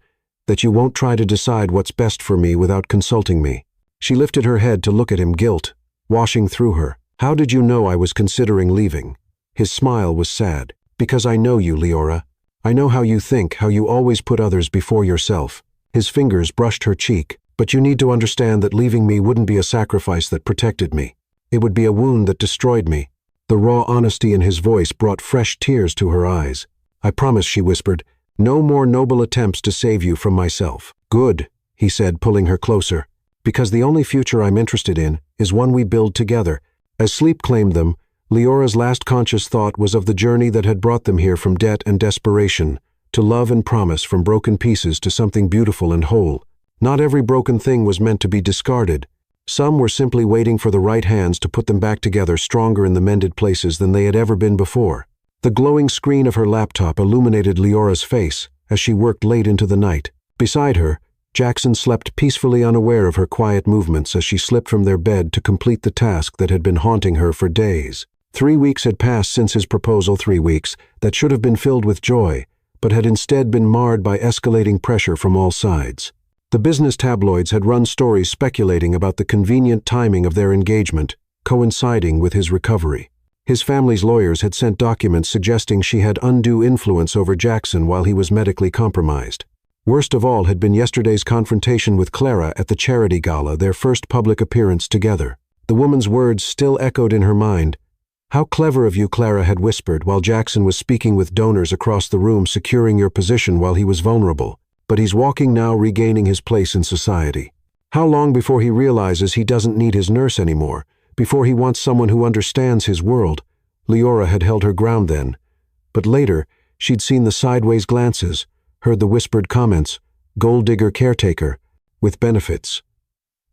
That you won't try to decide what's best for me without consulting me. She lifted her head to look at him, guilt washing through her. How did you know I was considering leaving? His smile was sad. Because I know you, Leora. I know how you think, how you always put others before yourself. His fingers brushed her cheek. But you need to understand that leaving me wouldn't be a sacrifice that protected me. It would be a wound that destroyed me. The raw honesty in his voice brought fresh tears to her eyes. I promise, she whispered, no more noble attempts to save you from myself. Good, he said, pulling her closer. Because the only future I'm interested in is one we build together. As sleep claimed them, Leora's last conscious thought was of the journey that had brought them here from debt and desperation, to love and promise, from broken pieces to something beautiful and whole. Not every broken thing was meant to be discarded. Some were simply waiting for the right hands to put them back together, stronger in the mended places than they had ever been before. The glowing screen of her laptop illuminated Leora's face as she worked late into the night. Beside her, Jackson slept peacefully, unaware of her quiet movements as she slipped from their bed to complete the task that had been haunting her for days. 3 weeks had passed since his proposal, 3 weeks that should have been filled with joy, but had instead been marred by escalating pressure from all sides. The business tabloids had run stories speculating about the convenient timing of their engagement, coinciding with his recovery. His family's lawyers had sent documents suggesting she had undue influence over Jackson while he was medically compromised. Worst of all had been yesterday's confrontation with Clara at the charity gala, their first public appearance together. The woman's words still echoed in her mind. How clever of you, Clara had whispered while Jackson was speaking with donors across the room, securing your position while he was vulnerable. But he's walking now, regaining his place in society. How long before he realizes he doesn't need his nurse anymore, before he wants someone who understands his world? Leora had held her ground then. But later, she'd seen the sideways glances, heard the whispered comments, gold digger caretaker, with benefits.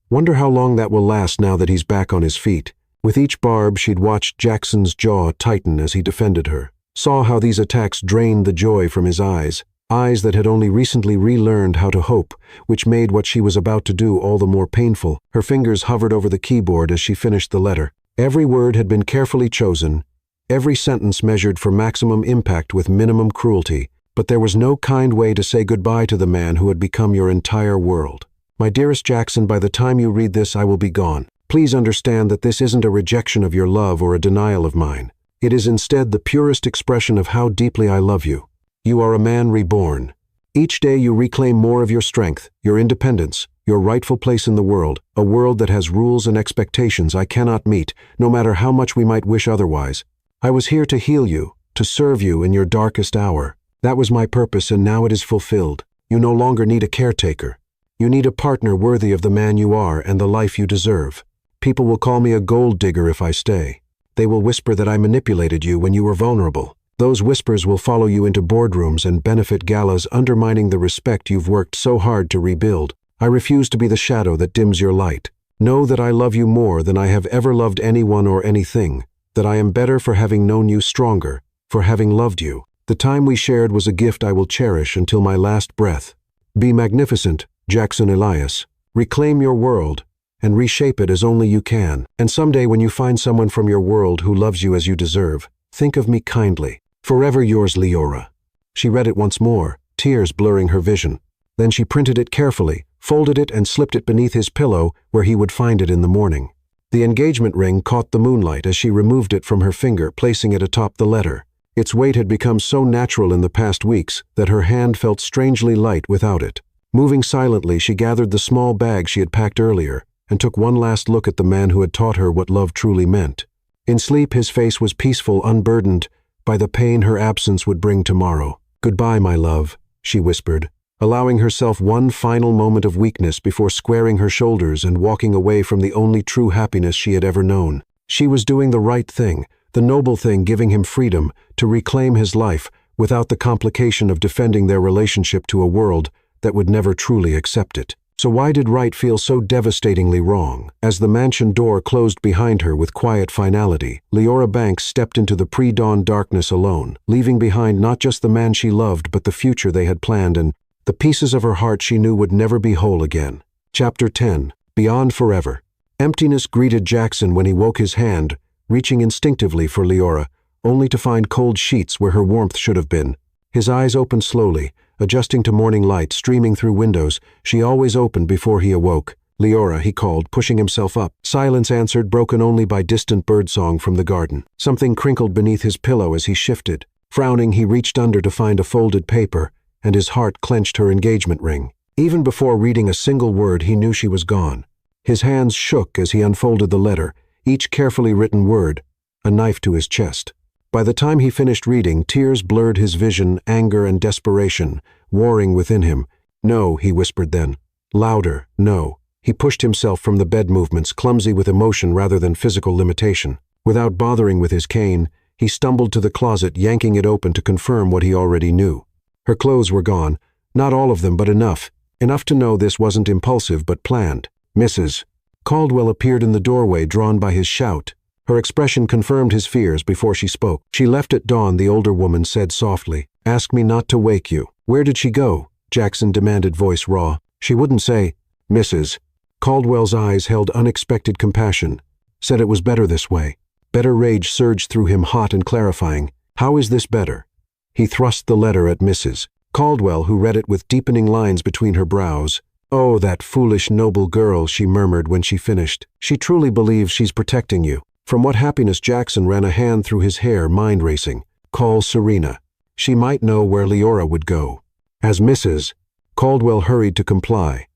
Wonder how long that will last now that he's back on his feet. With each barb, she'd watched Jackson's jaw tighten as he defended her, saw how these attacks drained the joy from his eyes that had only recently relearned how to hope, which made what she was about to do all the more painful. Her fingers hovered over the keyboard as she finished the letter. Every word had been carefully chosen, every sentence measured for maximum impact with minimum cruelty, but there was no kind way to say goodbye to the man who had become your entire world. My dearest Jackson, by the time you read this, I will be gone. Please understand that this isn't a rejection of your love or a denial of mine. It is instead the purest expression of how deeply I love you. You are a man reborn. Each day you reclaim more of your strength, your independence, your rightful place in the world, a world that has rules and expectations I cannot meet, no matter how much we might wish otherwise. I was here to heal you, to serve you in your darkest hour. That was my purpose, and now it is fulfilled. You no longer need a caretaker. You need a partner worthy of the man you are and the life you deserve. People will call me a gold digger if I stay. They will whisper that I manipulated you when you were vulnerable. Those whispers will follow you into boardrooms and benefit galas, undermining the respect you've worked so hard to rebuild. I refuse to be the shadow that dims your light. Know that I love you more than I have ever loved anyone or anything, that I am better for having known you, stronger for having loved you. The time we shared was a gift I will cherish until my last breath. Be magnificent, Jackson Elias. Reclaim your world and reshape it as only you can. And someday when you find someone from your world who loves you as you deserve, think of me kindly. Forever yours, Leora. She read it once more, tears blurring her vision. Then she printed it carefully, folded it and slipped it beneath his pillow where he would find it in the morning. The engagement ring caught the moonlight as she removed it from her finger, placing it atop the letter. Its weight had become so natural in the past weeks that her hand felt strangely light without it. Moving silently, she gathered the small bag she had packed earlier and took one last look at the man who had taught her what love truly meant. In sleep, his face was peaceful, unburdened by the pain her absence would bring tomorrow. Goodbye, my love, she whispered, allowing herself one final moment of weakness before squaring her shoulders and walking away from the only true happiness she had ever known. She was doing the right thing, the noble thing, giving him freedom to reclaim his life without the complication of defending their relationship to a world that would never truly accept it. So why did right feel so devastatingly wrong? As the mansion door closed behind her with quiet finality, Leora Banks stepped into the pre-dawn darkness alone, leaving behind not just the man she loved but the future they had planned and the pieces of her heart she knew would never be whole again. Chapter 10. Beyond Forever. Emptiness greeted Jackson when he woke, his hand reaching instinctively for Leora, only to find cold sheets where her warmth should have been. His eyes opened slowly, adjusting to morning light streaming through windows she always opened before he awoke. Leora, he called, pushing himself up. Silence answered, broken only by distant birdsong from the garden. Something crinkled beneath his pillow as he shifted. Frowning, he reached under to find a folded paper, and his heart clenched her engagement ring. Even before reading a single word, he knew she was gone. His hands shook as he unfolded the letter, each carefully written word, a knife to his chest. By the time he finished reading, tears blurred his vision, anger and desperation, warring within him. "No," he whispered then. Louder, "No." He pushed himself from the bed movements, clumsy with emotion rather than physical limitation. Without bothering with his cane, he stumbled to the closet, yanking it open to confirm what he already knew. Her clothes were gone. Not all of them, but enough. Enough to know this wasn't impulsive, but planned. "Mrs. Caldwell appeared in the doorway, drawn by his shout. Her expression confirmed his fears before she spoke. "She left at dawn," the older woman said softly. "Ask me not to wake you." "Where did she go?" Jackson demanded, voice raw. "She wouldn't say." "Mrs. Caldwell's eyes held unexpected compassion. "Said it was better this way." Better rage surged through him, hot and clarifying. "How is this better?" He thrust the letter at Mrs. Caldwell, who read it with deepening lines between her brows. "Oh, that foolish, noble girl," she murmured when she finished. "She truly believes she's protecting you." From what happiness, Jackson ran a hand through his hair, mind racing. "Call Serena. She might know where Leora would go." As Mrs. Caldwell hurried to comply,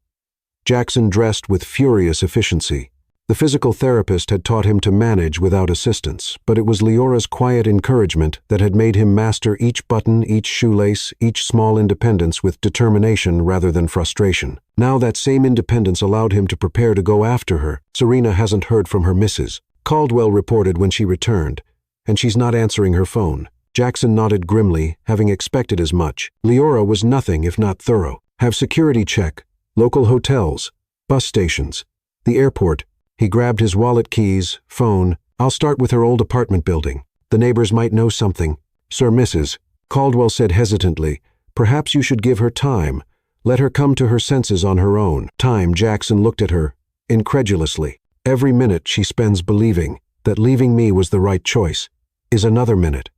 Jackson dressed with furious efficiency. The physical therapist had taught him to manage without assistance, but it was Leora's quiet encouragement that had made him master each button, each shoelace, each small independence with determination rather than frustration. Now that same independence allowed him to prepare to go after her. "Serena hasn't heard from her Mrs. Caldwell reported when she returned, and she's not answering her phone." Jackson nodded grimly, having expected as much. Leora was nothing if not thorough. "Have security check. Local hotels, bus stations, the airport." He grabbed his wallet, keys, phone. "I'll start with her old apartment building. The neighbors might know something." "Sir, Mrs. Caldwell said hesitantly, "Perhaps you should give her time. Let her come to her senses on her own." "Time," Jackson looked at her, incredulously. "Every minute she spends believing that leaving me was the right choice is another minute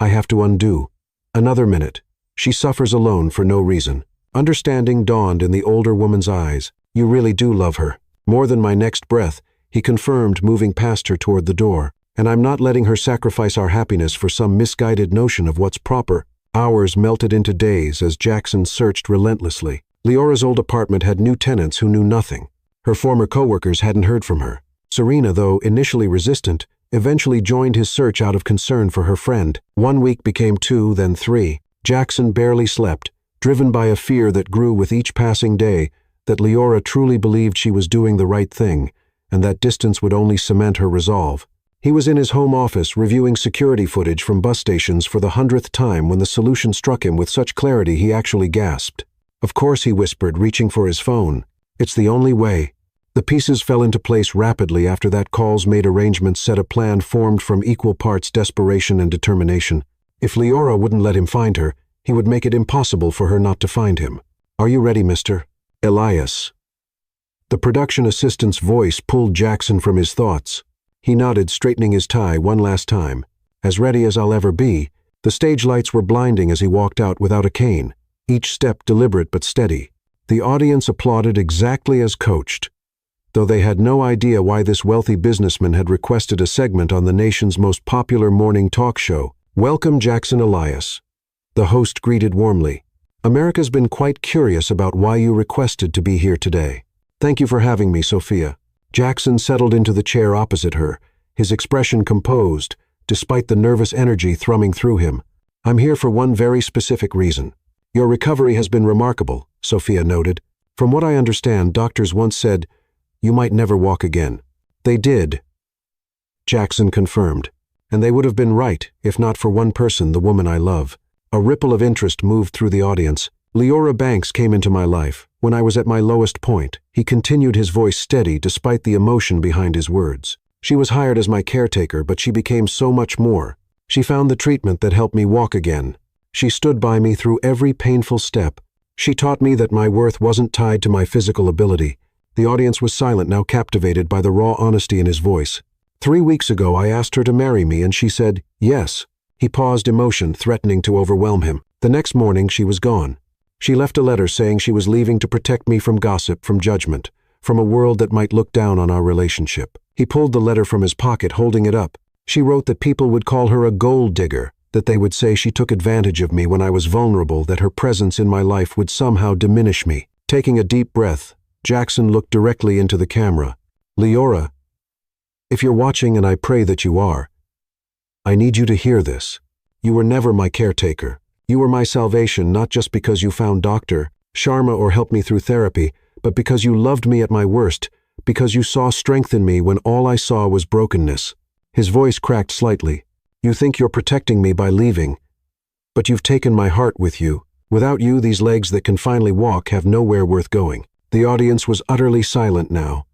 I have to undo. Another minute she suffers alone for no reason." Understanding dawned in the older woman's eyes. "You really do love her." "More than my next breath," he confirmed, moving past her toward the door. "And I'm not letting her sacrifice our happiness for some misguided notion of what's proper." Hours melted into days as Jackson searched relentlessly. Leora's old apartment had new tenants who knew nothing. Her former coworkers hadn't heard from her. Serena, though initially resistant, eventually joined his search out of concern for her friend. 1 week became 2, then 3. Jackson barely slept, driven by a fear that grew with each passing day that Leora truly believed she was doing the right thing, and that distance would only cement her resolve. He was in his home office reviewing security footage from bus stations for the 100th time when the solution struck him with such clarity he actually gasped. "Of course," he whispered, reaching for his phone. "It's the only way." The pieces fell into place rapidly after that call's made arrangements set a plan formed from equal parts desperation and determination. If Leora wouldn't let him find her, he would make it impossible for her not to find him. "Are you ready, Mr. Elias?" The production assistant's voice pulled Jackson from his thoughts. He nodded, straightening his tie one last time. "As ready as I'll ever be." The stage lights were blinding as he walked out without a cane, each step deliberate but steady. The audience applauded exactly as coached, though they had no idea why this wealthy businessman had requested a segment on the nation's most popular morning talk show. "Welcome, Jackson Elias," the host greeted warmly. "America's been quite curious about why you requested to be here today." "Thank you for having me, Sophia." Jackson settled into the chair opposite her, his expression composed, despite the nervous energy thrumming through him. "I'm here for one very specific reason." "Your recovery has been remarkable," Sophia noted. "From what I understand, doctors once said you might never walk again." "They did," Jackson confirmed. "And they would have been right, if not for one person, the woman I love." A ripple of interest moved through the audience. "Leora Banks came into my life when I was at my lowest point." He continued, his voice steady despite the emotion behind his words. "She was hired as my caretaker, but she became so much more. She found the treatment that helped me walk again. She stood by me through every painful step. She taught me that my worth wasn't tied to my physical ability." The audience was silent, now captivated by the raw honesty in his voice. 3 weeks ago, I asked her to marry me, and she said, yes." He paused, emotion threatening to overwhelm him. "The next morning, she was gone. She left a letter saying she was leaving to protect me from gossip, from judgment. from a world that might look down on our relationship. He pulled the letter from his pocket, holding it up. She wrote that people would call her a gold digger, that they would say she took advantage of me when I was vulnerable, that her presence in my life would somehow diminish me. Taking a deep breath, Jackson looked directly into the camera. Leora, if you're watching, and I pray that you are, I need you to hear this. You were never my caretaker. You were my salvation, not just because you found Dr. Sharma or helped me through therapy, but because you loved me at my worst, because you saw strength in me when all I saw was brokenness. His voice cracked slightly. You think you're protecting me by leaving, but you've taken my heart with you. Without you, these legs that can finally walk have nowhere worth going. The audience was utterly silent now,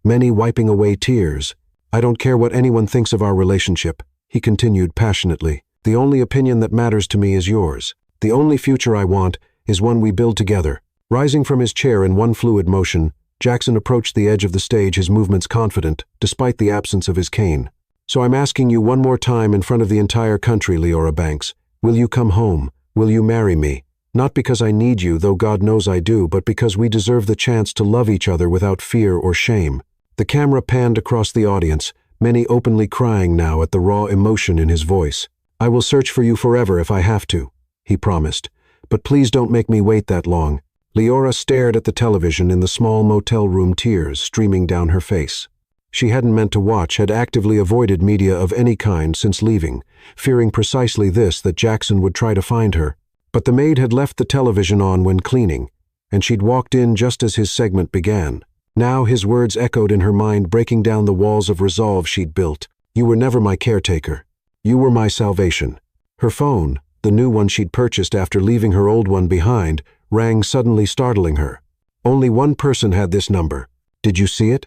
many wiping away tears. I don't care what anyone thinks of our relationship, he continued passionately. The only opinion that matters to me is yours. The only future I want is one we build together. Rising from his chair in one fluid motion, Jackson approached the edge of the stage, his movements confident, despite the absence of his cane. So I'm asking you one more time in front of the entire country, Leora Banks. Will you come home? Will you marry me? Not because I need you, though God knows I do, but because we deserve the chance to love each other without fear or shame. The camera panned across the audience, many openly crying now at the raw emotion in his voice. I will search for you forever if I have to, he promised. But please don't make me wait that long. Leora stared at the television in the small motel room, tears streaming down her face. She hadn't meant to watch, had actively avoided media of any kind since leaving, fearing precisely this, that Jackson would try to find her. But the maid had left the television on when cleaning, and she'd walked in just as his segment began. Now his words echoed in her mind, breaking down the walls of resolve she'd built. You were never my caretaker. You were my salvation. Her phone, the new one she'd purchased after leaving her old one behind, rang, suddenly startling her. Only one person had this number. Did you see it?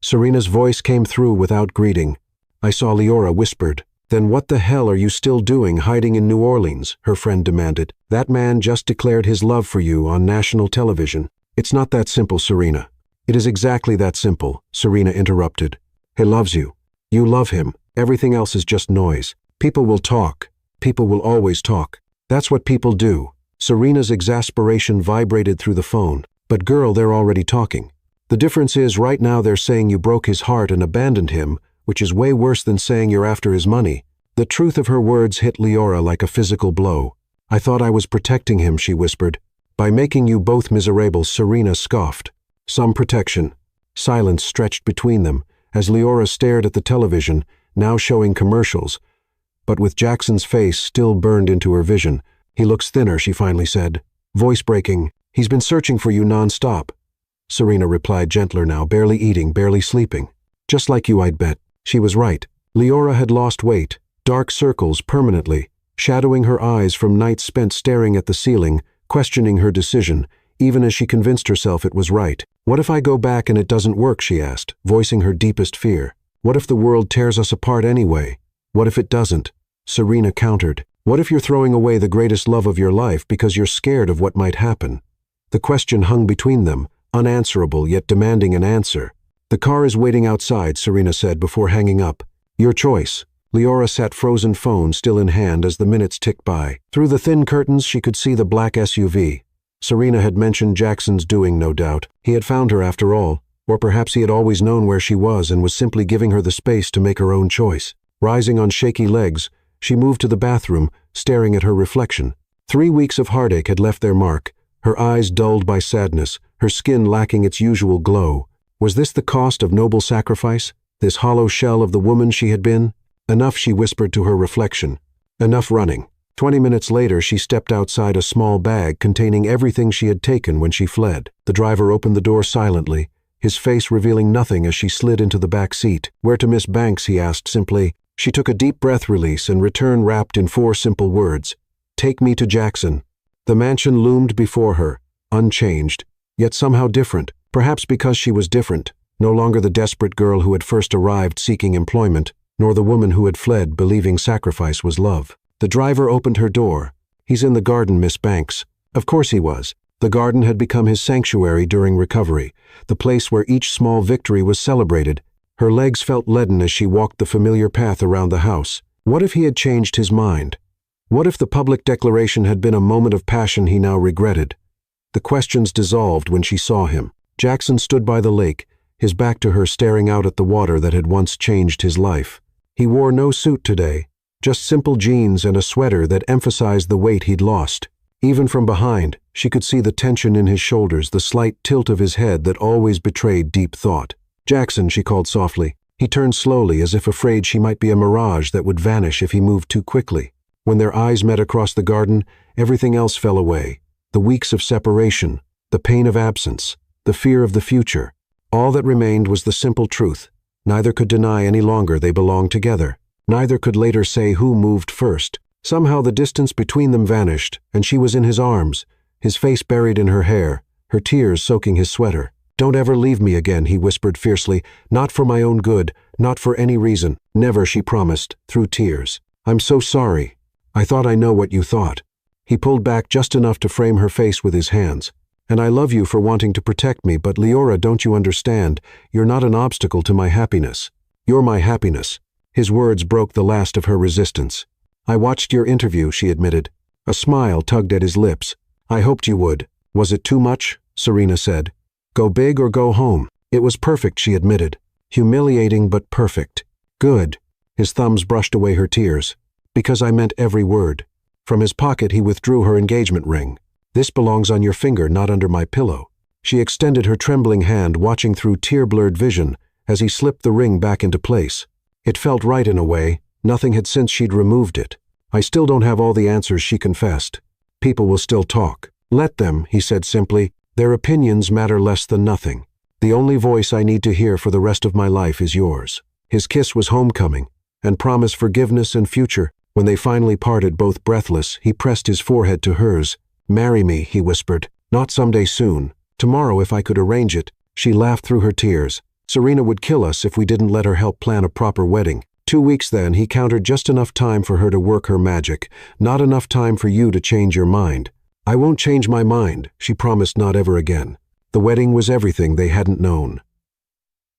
Serena's voice came through without greeting. I saw, Leora whispered. Then what the hell are you still doing, hiding in New Orleans? Her friend demanded. That man just declared his love for you on national television. It's not that simple, Serena. It is exactly that simple, Serena interrupted. He loves you. You love him. Everything else is just noise. People will talk. People will always talk. That's what people do. Serena's exasperation vibrated through the phone. But girl, they're already talking. The difference is, right now they're saying you broke his heart and abandoned him, which is way worse than saying you're after his money. The truth of her words hit Leora like a physical blow. I thought I was protecting him, she whispered. By making you both miserable, Serena scoffed. Some protection. Silence stretched between them as Leora stared at the television, now showing commercials. But with Jackson's face still burned into her vision. He looks thinner, she finally said. Voice breaking. He's been searching for you non-stop. Serena replied, gentler now, barely eating, barely sleeping. Just like you, I'd bet. She was right. Leora had lost weight, dark circles permanently, shadowing her eyes from nights spent staring at the ceiling, questioning her decision, even as she convinced herself it was right. What if I go back and it doesn't work, she asked, voicing her deepest fear. What if the world tears us apart anyway? What if it doesn't? Serena countered. What if you're throwing away the greatest love of your life because you're scared of what might happen? The question hung between them, unanswerable yet demanding an answer. The car is waiting outside, Serena said before hanging up. Your choice. Leora sat frozen, phone still in hand as the minutes ticked by. Through the thin curtains she could see the black SUV. Serena had mentioned Jackson's doing, no doubt. He had found her after all, or perhaps he had always known where she was and was simply giving her the space to make her own choice. Rising on shaky legs, she moved to the bathroom, staring at her reflection. 3 weeks of heartache had left their mark, her eyes dulled by sadness, her skin lacking its usual glow. Was this the cost of noble sacrifice? This hollow shell of the woman she had been? Enough, she whispered to her reflection. Enough running. 20 minutes later, she stepped outside a small bag containing everything she had taken when she fled. The driver opened the door silently, his face revealing nothing as she slid into the back seat. Where to Miss Banks, he asked simply. She took a deep breath release and returned wrapped in 4 simple words. Take me to Jackson. The mansion loomed before her, unchanged, yet somehow different. Perhaps because she was different, no longer the desperate girl who had first arrived seeking employment, nor the woman who had fled believing sacrifice was love. The driver opened her door. He's in the garden, Miss Banks. Of course he was. The garden had become his sanctuary during recovery, the place where each small victory was celebrated. Her legs felt leaden as she walked the familiar path around the house. What if he had changed his mind? What if the public declaration had been a moment of passion he now regretted? The questions dissolved when she saw him. Jackson stood by the lake, his back to her, staring out at the water that had once changed his life. He wore no suit today, just simple jeans and a sweater that emphasized the weight he'd lost. Even from behind, she could see the tension in his shoulders, the slight tilt of his head that always betrayed deep thought. "Jackson," she called softly. He turned slowly, as if afraid she might be a mirage that would vanish if he moved too quickly. When their eyes met across the garden, everything else fell away. The weeks of separation, the pain of absence, the fear of the future. All that remained was the simple truth. Neither could deny any longer they belonged together. Neither could later say who moved first. Somehow the distance between them vanished, and she was in his arms, his face buried in her hair, her tears soaking his sweater. "Don't ever leave me again," he whispered fiercely. "Not for my own good, not for any reason. Never," she promised, through tears. "I'm so sorry. I thought I know what you thought." He pulled back just enough to frame her face with his hands. "And I love you for wanting to protect me, but Leora, don't you understand? You're not an obstacle to my happiness. You're my happiness." His words broke the last of her resistance. "I watched your interview," she admitted. A smile tugged at his lips. "I hoped you would." "Was it too much?" Serena said. "Go big or go home." "It was perfect," she admitted. "Humiliating but perfect." "Good." His thumbs brushed away her tears. "Because I meant every word." From his pocket he withdrew her engagement ring. "This belongs on your finger, not under my pillow." She extended her trembling hand, watching through tear-blurred vision as he slipped the ring back into place. It felt right in a way. Nothing had since she'd removed it. "I still don't have all the answers," she confessed. "People will still talk." "Let them," he said simply. "Their opinions matter less than nothing. The only voice I need to hear for the rest of my life is yours." His kiss was homecoming, and promised forgiveness and future. When they finally parted, both breathless, he pressed his forehead to hers. "Marry me," he whispered. "Not someday soon. Tomorrow, if I could arrange it." She laughed through her tears. "Serena would kill us if we didn't let her help plan a proper wedding." 2 weeks then, he counted, just enough time for her to work her magic, not enough time for you to change your mind. "I won't change my mind," she promised, not ever again. The wedding was everything they hadn't known.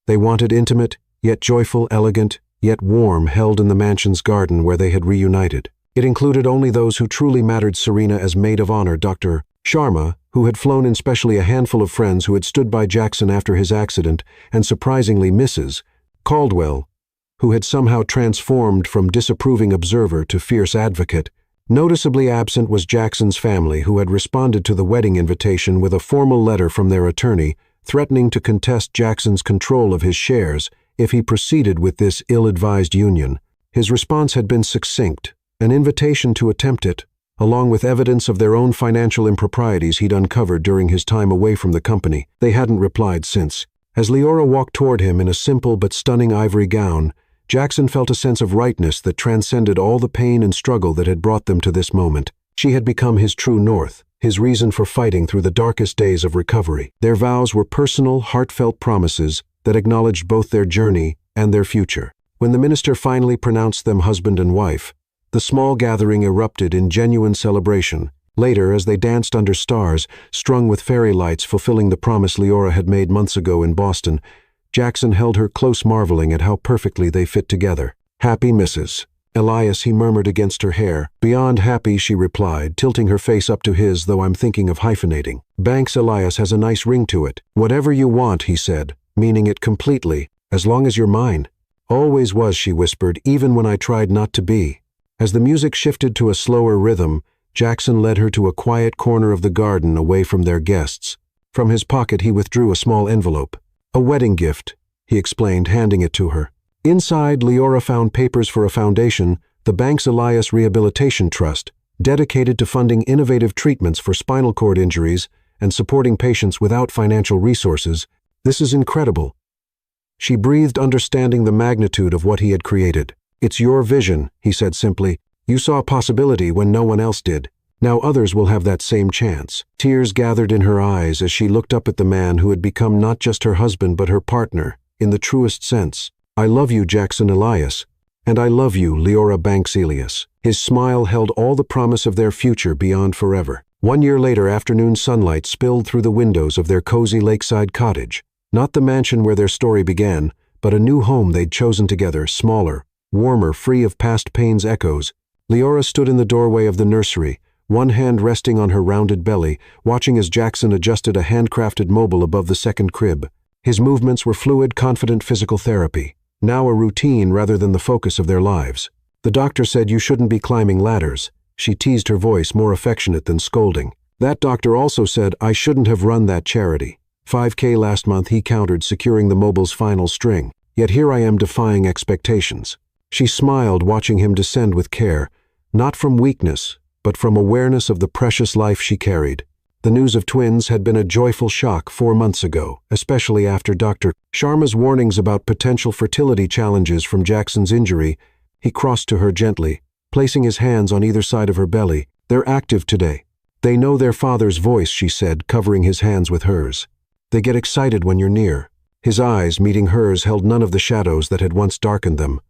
They wanted intimate, yet joyful, elegant, yet warm, held in the mansion's garden where they had reunited. It included only those who truly mattered: Serena as maid of honor, Dr. Sharma, who had flown in specially, a handful of friends who had stood by Jackson after his accident, and surprisingly Mrs. Caldwell, who had somehow transformed from disapproving observer to fierce advocate. Noticeably absent was Jackson's family, who had responded to the wedding invitation with a formal letter from their attorney, threatening to contest Jackson's control of his shares if he proceeded with this ill-advised union. His response had been succinct: an invitation to attempt it, along with evidence of their own financial improprieties he'd uncovered during his time away from the company. They hadn't replied since. As Leora walked toward him in a simple but stunning ivory gown, Jackson felt a sense of rightness that transcended all the pain and struggle that had brought them to this moment. She had become his true north, his reason for fighting through the darkest days of recovery. Their vows were personal, heartfelt promises that acknowledged both their journey and their future. When the minister finally pronounced them husband and wife, the small gathering erupted in genuine celebration. Later, as they danced under stars, strung with fairy lights fulfilling the promise Leora had made months ago in Boston, Jackson held her close, marveling at how perfectly they fit together. "Happy, Mrs. Elias," he murmured against her hair. "Beyond happy," she replied, tilting her face up to his, "though I'm thinking of hyphenating. Banks Elias has a nice ring to it." "Whatever you want," he said, meaning it completely, "as long as you're mine." "Always was," she whispered, "even when I tried not to be." As the music shifted to a slower rhythm, Jackson led her to a quiet corner of the garden away from their guests. From his pocket he withdrew a small envelope. "A wedding gift," he explained, handing it to her. Inside, Leora found papers for a foundation, the Banks Elias Rehabilitation Trust, dedicated to funding innovative treatments for spinal cord injuries and supporting patients without financial resources. "This is incredible." She breathed, understanding the magnitude of what he had created. "It's your vision," he said simply. "You saw possibility when no one else did. Now others will have that same chance." Tears gathered in her eyes as she looked up at the man who had become not just her husband but her partner, in the truest sense. "I love you, Jackson Elias. And I love you, Leora Banks Elias." His smile held all the promise of their future beyond forever. 1 year later, afternoon sunlight spilled through the windows of their cozy lakeside cottage. Not the mansion where their story began, but a new home they'd chosen together, smaller, warmer, free of past pain's echoes. Leora stood in the doorway of the nursery, one hand resting on her rounded belly, watching as Jackson adjusted a handcrafted mobile above the second crib. His movements were fluid, confident physical therapy, now a routine rather than the focus of their lives. The doctor said you shouldn't be climbing ladders. She teased her voice, more affectionate than scolding. That doctor also said I shouldn't have run that charity. $5K last month, he countered, securing the mobile's final string. Yet here I am defying expectations. She smiled, watching him descend with care, not from weakness, but from awareness of the precious life she carried. The news of twins had been a joyful shock 4 months ago, especially after Dr. Sharma's warnings about potential fertility challenges from Jackson's injury. He crossed to her gently, placing his hands on either side of her belly. They're active today. They know their father's voice, she said, covering his hands with hers. They get excited when you're near. His eyes, meeting hers, held none of the shadows that had once darkened them.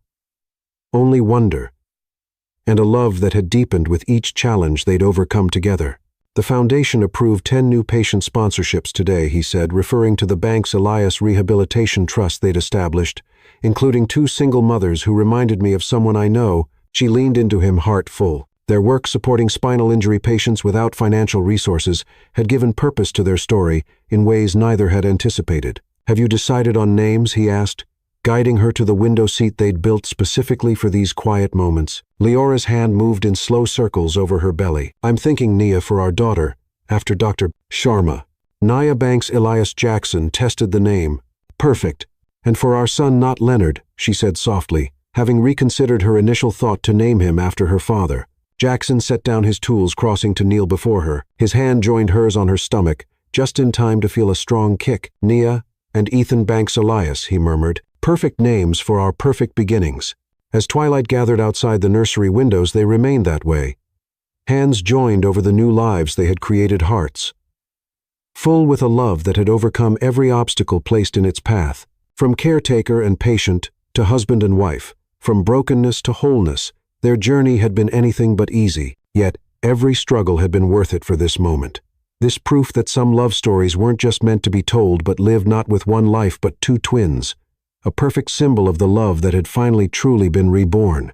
Only wonder, and a love that had deepened with each challenge they'd overcome together. The foundation approved 10 new patient sponsorships today, he said, referring to the bank's Elias Rehabilitation Trust they'd established, including 2 single mothers who reminded me of someone I know. She leaned into him, heart full. Their work supporting spinal injury patients without financial resources had given purpose to their story in ways neither had anticipated. Have you decided on names, he asked, guiding her to the window seat they'd built specifically for these quiet moments. Leora's hand moved in slow circles over her belly. I'm thinking Nia for our daughter, after Dr. Sharma. Nia Banks Elias Jackson tested the name. Perfect. And for our son, not Leonard, she said softly, having reconsidered her initial thought to name him after her father. Jackson set down his tools, crossing to kneel before her. His hand joined hers on her stomach, just in time to feel a strong kick. Nia and Ethan Banks Elias, he murmured. Perfect names for our perfect beginnings. As twilight gathered outside the nursery windows, they remained that way. Hands joined over the new lives they had created, hearts full with a love that had overcome every obstacle placed in its path. From caretaker and patient to husband and wife, from brokenness to wholeness, their journey had been anything but easy, yet every struggle had been worth it for this moment. This proof that some love stories weren't just meant to be told but lived, not with one life but 2 twins. A perfect symbol of the love that had finally truly been reborn.